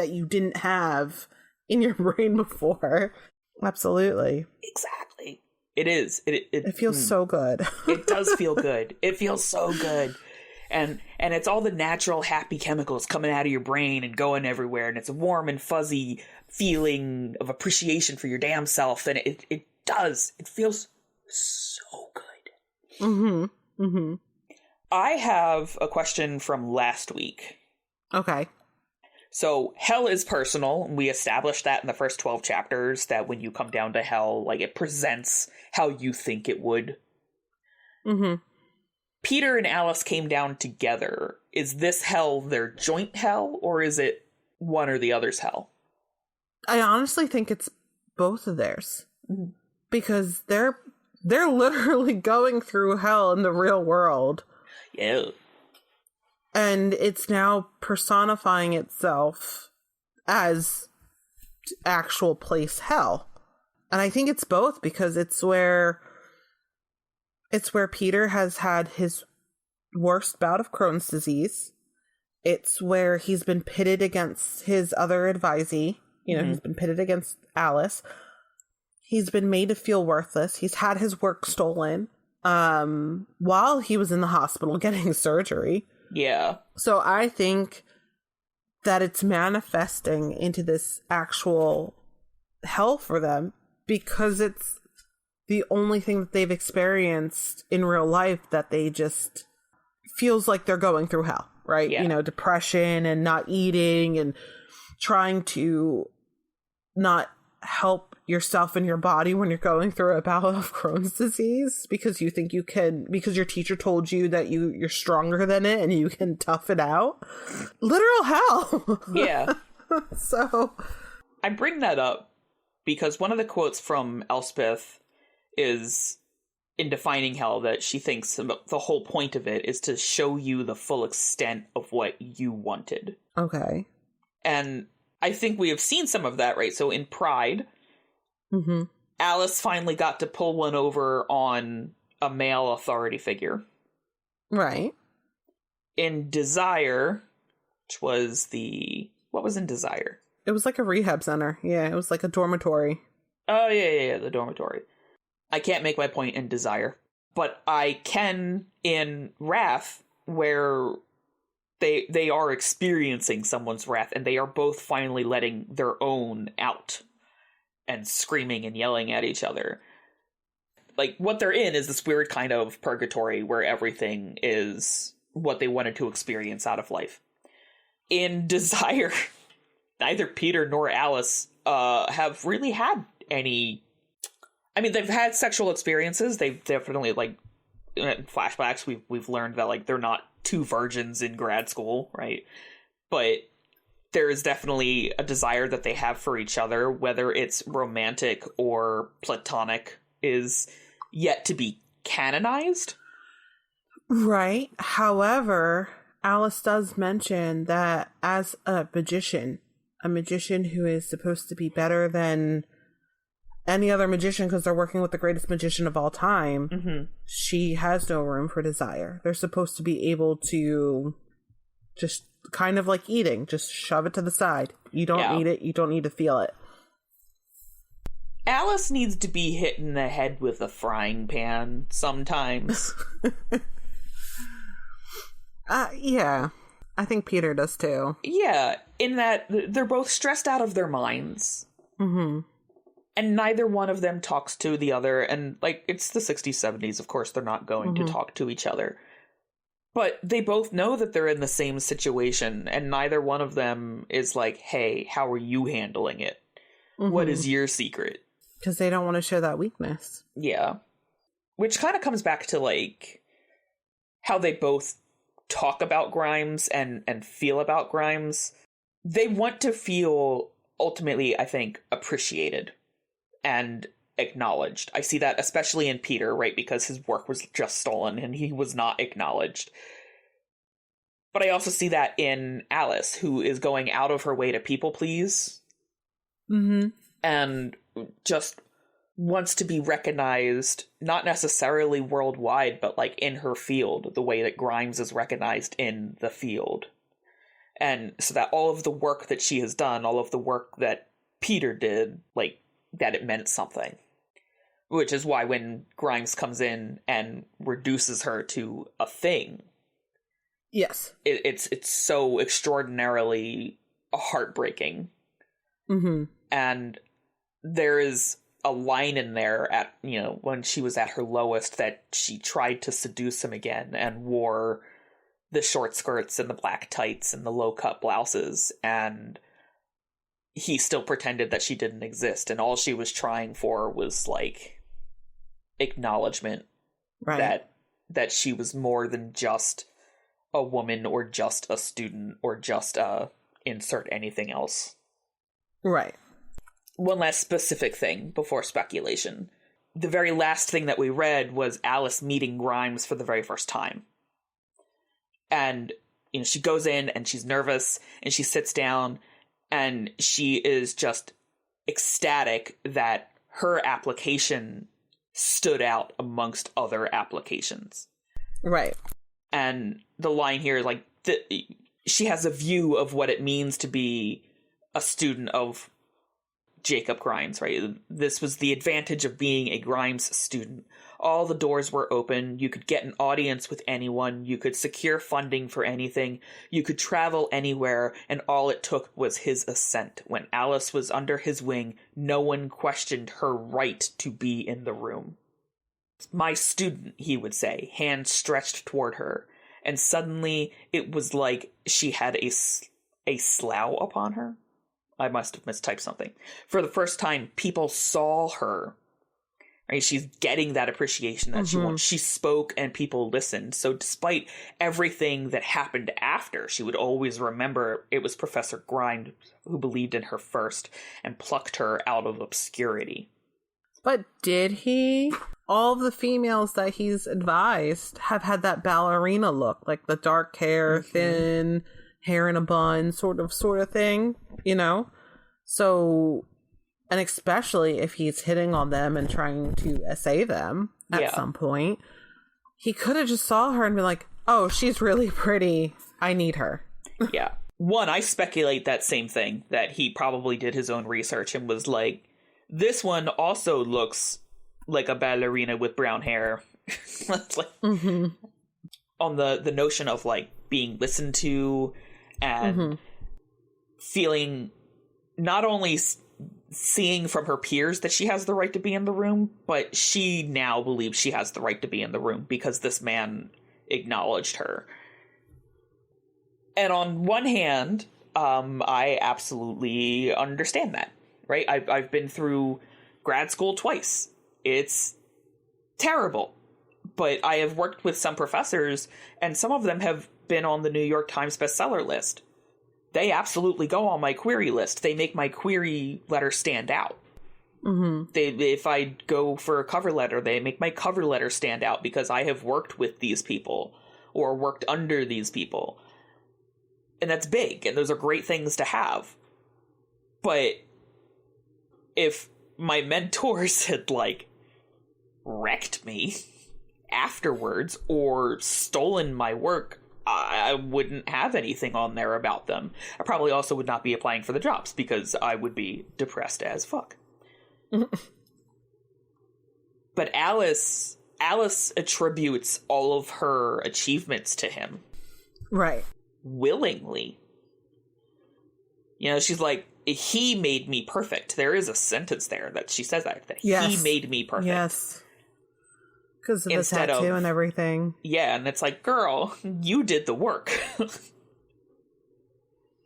you didn't have in your brain before. Absolutely. Exactly. It is. It feels so good. It does feel good. It feels so good. And it's all the natural happy chemicals coming out of your brain and going everywhere. And it's a warm and fuzzy feeling of appreciation for your damn self. And it does. It feels so good. Mm-hmm. Mm-hmm. I have a question from last week. Okay. So hell is personal. We established that in the first 12 chapters, that when you come down to hell, like, it presents how you think it would. Mm-hmm. Peter and Alice came down together. Is this hell their joint hell, or is it one or the other's hell? I honestly think it's both of theirs. Mm-hmm. Because they're literally going through hell in the real world. Yeah. And it's now personifying itself as actual place hell. And I think it's both, because it's where Peter has had his worst bout of Crohn's disease. It's where he's been pitted against his other advisee. You know, he's been pitted against Alice. He's been made to feel worthless. He's had his work stolen while he was in the hospital getting surgery. Yeah. So I think that it's manifesting into this actual hell for them, because it's the only thing that they've experienced in real life that they just feels like they're going through hell, right? Yeah. You know, depression and not eating and trying to not help yourself and your body when you're going through a bout of Crohn's disease, because you think you can, because your teacher told you that you're stronger than it and you can tough it out. Literal hell. Yeah. So I bring that up because one of the quotes from Elspeth is, in defining hell, that she thinks the whole point of it is to show you the full extent of what you wanted. Okay. And I think we have seen some of that, right? So in Pride, Alice finally got to pull one over on a male authority figure. Right. In Desire, which was what was in Desire? It was like a rehab center. Yeah, it was like a dormitory. Oh, yeah, the dormitory. I can't make my point in Desire, but I can in Wrath, where they are experiencing someone's wrath, and they are both finally letting their own out and screaming and yelling at each other. Like, what they're in is this weird kind of purgatory where everything is what they wanted to experience out of life. In Desire, neither Peter nor Alice have really had any... I mean, they've had sexual experiences. They've definitely, like, in flashbacks, we've learned that, like, they're not two virgins in grad school, right? But there is definitely a desire that they have for each other, whether it's romantic or platonic is yet to be canonized. Right. However, Alice does mention that as a magician who is supposed to be better than any other magician because they're working with the greatest magician of all time, she has no room for desire. They're supposed to be able to Just kind of like eating. Just shove it to the side. You don't need it. You don't need to feel it. Alice needs to be hit in the head with a frying pan sometimes. Yeah. I think Peter does too. Yeah, in that they're both stressed out of their minds. Mm-hmm. And neither one of them talks to the other. And, like, it's the 60s, 70s. Of course, they're not going to talk to each other. But they both know that they're in the same situation. And neither one of them is like, hey, how are you handling it? What is your secret? Because they don't want to show that weakness. Yeah. Which kind of comes back to, like, how they both talk about Grimes and feel about Grimes. They want to feel, ultimately, I think, appreciated and acknowledged. I see that especially in Peter, right? Because his work was just stolen and he was not acknowledged. But I also see that in Alice, who is going out of her way to people please. And just wants to be recognized, not necessarily worldwide, but like in her field, the way that Grimes is recognized in the field. And so that all of the work that she has done, all of the work that Peter did, like, that it meant something. Which is why when Grimes comes in and reduces her to a thing, yes, it's so extraordinarily heartbreaking. And there is a line in there at, you know, when she was at her lowest, that she tried to seduce him again and wore the short skirts and the black tights and the low cut blouses, and he still pretended that she didn't exist, and all she was trying for was like acknowledgement, right? that she was more than just a woman or just a student or just insert anything else. Right. One last specific thing before speculation. The very last thing that we read was Alice meeting Grimes for the very first time. And, you know, she goes in and she's nervous and she sits down and she is just ecstatic that her application stood out amongst other applications. Right. And the line here is like, she has a view of what it means to be a student of Jacob Grimes, right? This was the advantage of being a Grimes student. All the doors were open. You could get an audience with anyone. You could secure funding for anything. You could travel anywhere, and all it took was his assent. When Alice was under his wing, no one questioned her right to be in the room. My student, he would say, hands stretched toward her, and suddenly it was like she had a slough upon her. I must have mistyped something. For the first time, people saw her. Right? She's getting that appreciation that she wants. She spoke and people listened. So despite everything that happened after, she would always remember it was Professor Grimes who believed in her first and plucked her out of obscurity. But did he? All of the females that he's advised have had that ballerina look, like the dark hair, thin hair in a bun sort of thing, you know? So, and especially if he's hitting on them and trying to essay them at some point, he could have just saw her and been like, oh, she's really pretty, I need her. Yeah. One, I speculate that same thing, that he probably did his own research and was like, this one also looks like a ballerina with brown hair. Like, on the notion of like being listened to and feeling, not only seeing from her peers that she has the right to be in the room, but she now believes she has the right to be in the room because this man acknowledged her. And on one hand, I absolutely understand that, right? I've been through grad school twice. It's terrible. But I have worked with some professors, and some of them have been on the New York Times bestseller list. They absolutely go on my query list. They make my query letter stand out. If I go for a cover letter, they make my cover letter stand out because I have worked with these people or worked under these people. And that's big, and those are great things to have. But if my mentors had, like, wrecked me afterwards or stolen my work, I wouldn't have anything on there about them. I probably also would not be applying for the jobs because I would be depressed as fuck. But Alice attributes all of her achievements to him. Right. Willingly. You know, she's like, he made me perfect. There is a sentence there that she says that yes. He made me perfect. Yes. Because of the tattoo and everything. Yeah, and it's like, girl, you did the work.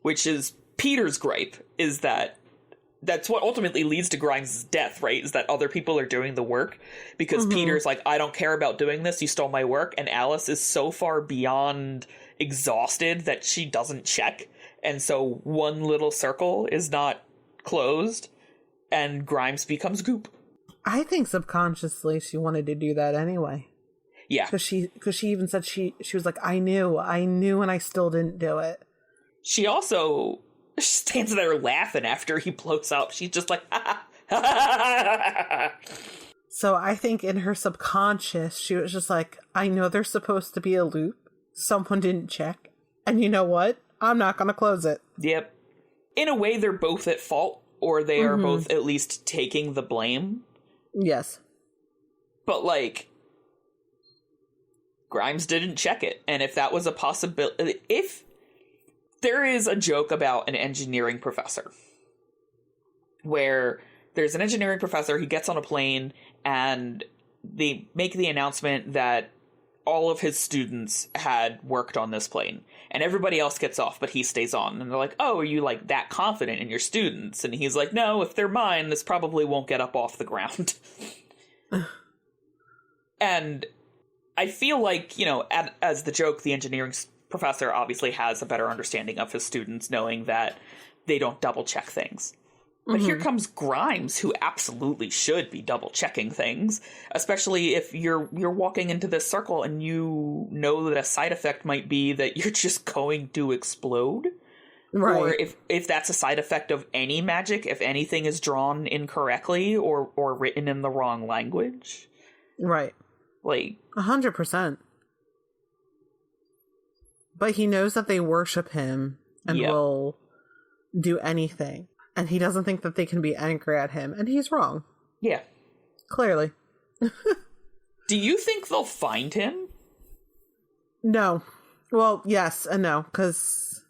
Which is Peter's gripe, is that's what ultimately leads to Grimes' death, right? Is that other people are doing the work. Because Peter's like, I don't care about doing this, you stole my work. And Alice is so far beyond exhausted that she doesn't check. And so one little circle is not closed, and Grimes becomes goop. I think subconsciously she wanted to do that anyway. Yeah. Because she even said she was like, I knew, and I still didn't do it. She also stands there laughing after he blows up. She's just like, ha ha ha. So I think in her subconscious, she was just like, I know there's supposed to be a loop. Someone didn't check. And you know what? I'm not going to close it. Yep. In a way, they're both at fault, or they are both at least taking the blame. Yes. But, like, Grimes didn't check it. And if that was a possibility... If there is a joke about an engineering professor, where there's an engineering professor, he gets on a plane, and they make the announcement that all of his students had worked on this plane, and everybody else gets off, but he stays on. And they're like, oh, are you, like, that confident in your students? And he's like, no, if they're mine, this probably won't get up off the ground. And I feel like, you know, as the joke, the engineering professor obviously has a better understanding of his students, knowing that they don't double-check things. But here comes Grimes, who absolutely should be double-checking things, especially if you're walking into this circle and you know that a side effect might be that you're just going to explode. Right. Or if that's a side effect of any magic, if anything is drawn incorrectly or written in the wrong language. Right. Like 100%. But he knows that they worship him and will do anything. And he doesn't think that they can be angry at him. And he's wrong. Yeah. Clearly. Do you think they'll find him? No. Well, yes and no. Because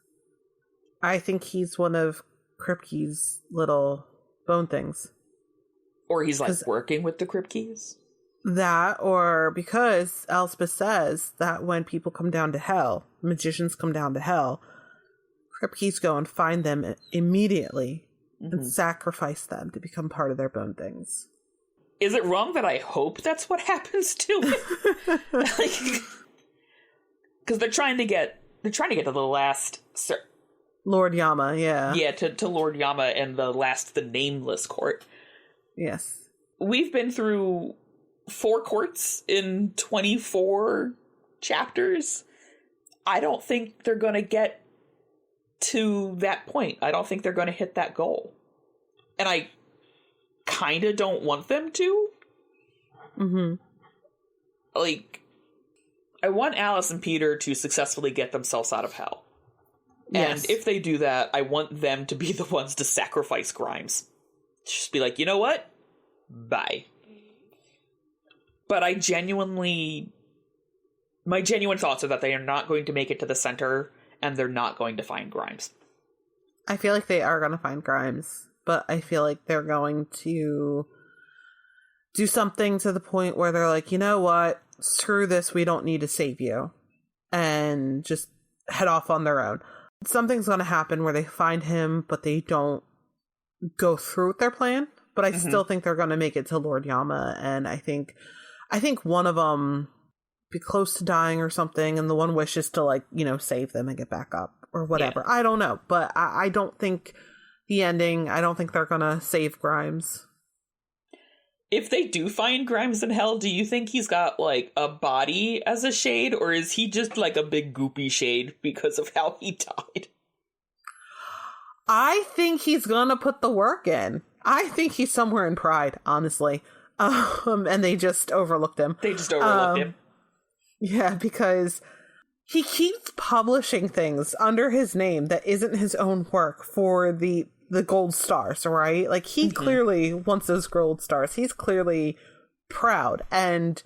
I think he's one of Kripke's little bone things. Or he's, like, working with the Kripkes? That, or because Elspeth says that when people come down to hell, magicians come down to hell, Kripkes go and find them immediately and sacrifice them to become part of their bone things. Is it wrong that I hope that's what happens to him? Because they're trying to get to the last Lord Yama, yeah. Yeah, to Lord Yama and the Nameless Court. Yes. We've been through 4 courts in 24 chapters. I don't think they're going to get to that point. I don't think they're going to hit that goal. And I kind of don't want them to. Like, I want Alice and Peter to successfully get themselves out of hell. Yes. And if they do that, I want them to be the ones to sacrifice Grimes. Just be like, you know what? Bye. But my genuine thoughts are that they are not going to make it to the center, and they're not going to find Grimes. I feel like they are going to find Grimes, but I feel like they're going to do something to the point where they're like, you know what? Screw this. We don't need to save you. And just head off on their own. Something's going to happen where they find him, but they don't go through with their plan. But I still think they're going to make it to Lord Yama. And I think one of them be close to dying or something, and the one wishes to, like, you know, save them and get back up or whatever. Yeah. I don't know, but I don't think the ending, I don't think they're gonna save Grimes. If they do find Grimes in hell, do you think he's got, like, a body as a shade, or is he just, like, a big goopy shade because of how he died? I think he's gonna put the work in. I think he's somewhere in Pride, honestly. And they just overlooked him. They just overlooked him. Yeah, because he keeps publishing things under his name that isn't his own work for the gold stars, right? Like, he clearly wants those gold stars. He's clearly proud, and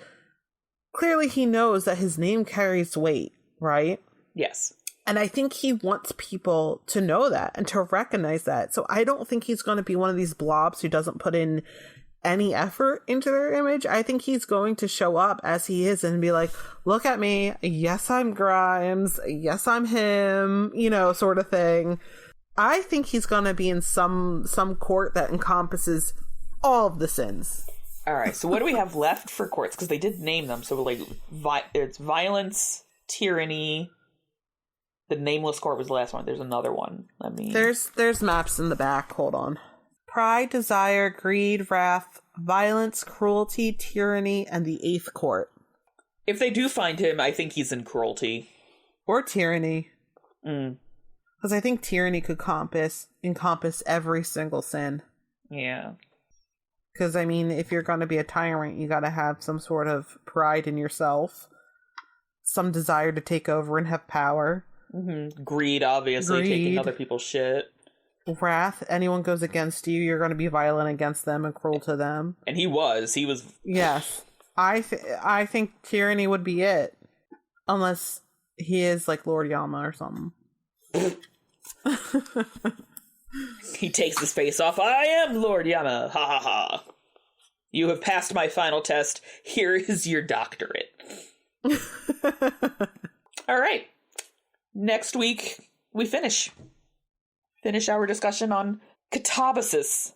clearly he knows that his name carries weight, right? Yes. And I think he wants people to know that and to recognize that. So I don't think he's going to be one of these blobs who doesn't put in any effort into their image. I think he's going to show up as he is and be like, look at me. Yes, I'm Grimes. Yes, I'm him, you know, sort of thing. I think he's going to be in some court that encompasses all of the sins. All right. So what do we have left for courts? Because they did name them. So like, it's violence, tyranny. The nameless court was the last one. There's another one. There's maps in the back. Hold on. Pride, desire, greed, wrath, violence, cruelty, tyranny, and the eighth court. If they do find him, I think he's in cruelty. Or tyranny. Because I think tyranny could encompass every single sin. Yeah. Because, I mean, if you're going to be a tyrant, you got to have some sort of pride in yourself. Some desire to take over and have power. Greed, obviously, taking other people's shit. Wrath, anyone goes against you, you're going to be violent against them and cruel to them. And he was. Yes. I think tyranny would be it. Unless he is like Lord Yama or something. He takes his face off. I am Lord Yama. Ha ha ha. You have passed my final test. Here is your doctorate. All right. Next week, we finish our discussion on Katabasis.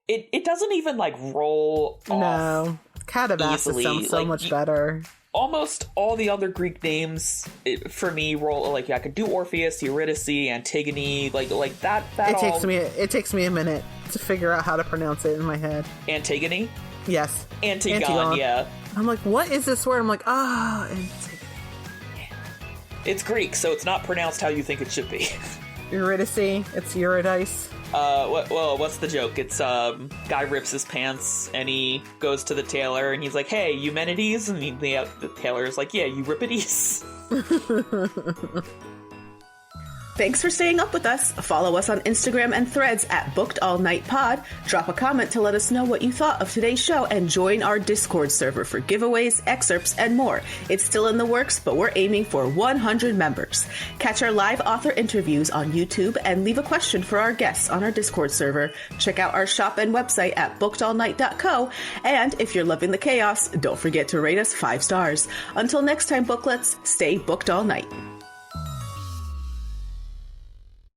It doesn't even, like, roll off. No. Katabasis sounds so much better. Almost all the other Greek names, for me, roll, like, I could do Orpheus, Eurydice, Antigone, like that It takes me a minute to figure out how to pronounce it in my head. Antigone? Yes. Antigone, yeah. I'm like, what is this word? I'm like, Antigone. It's Greek, so it's not pronounced how you think it should be. Eurydice, it's Eurydice. What's the joke? It's, guy rips his pants, and he goes to the tailor, and he's like, hey, Eumenides? And the tailor's like, yeah, Euripides. Thanks for staying up with us. Follow us on Instagram and Threads at BookedAllNightPod. Drop a comment to let us know what you thought of today's show and join our Discord server for giveaways, excerpts, and more. It's still in the works, but we're aiming for 100 members. Catch our live author interviews on YouTube and leave a question for our guests on our Discord server. Check out our shop and website at bookedallnight.co. And if you're loving the chaos, don't forget to rate us 5 stars. Until next time, booklets, stay booked all night.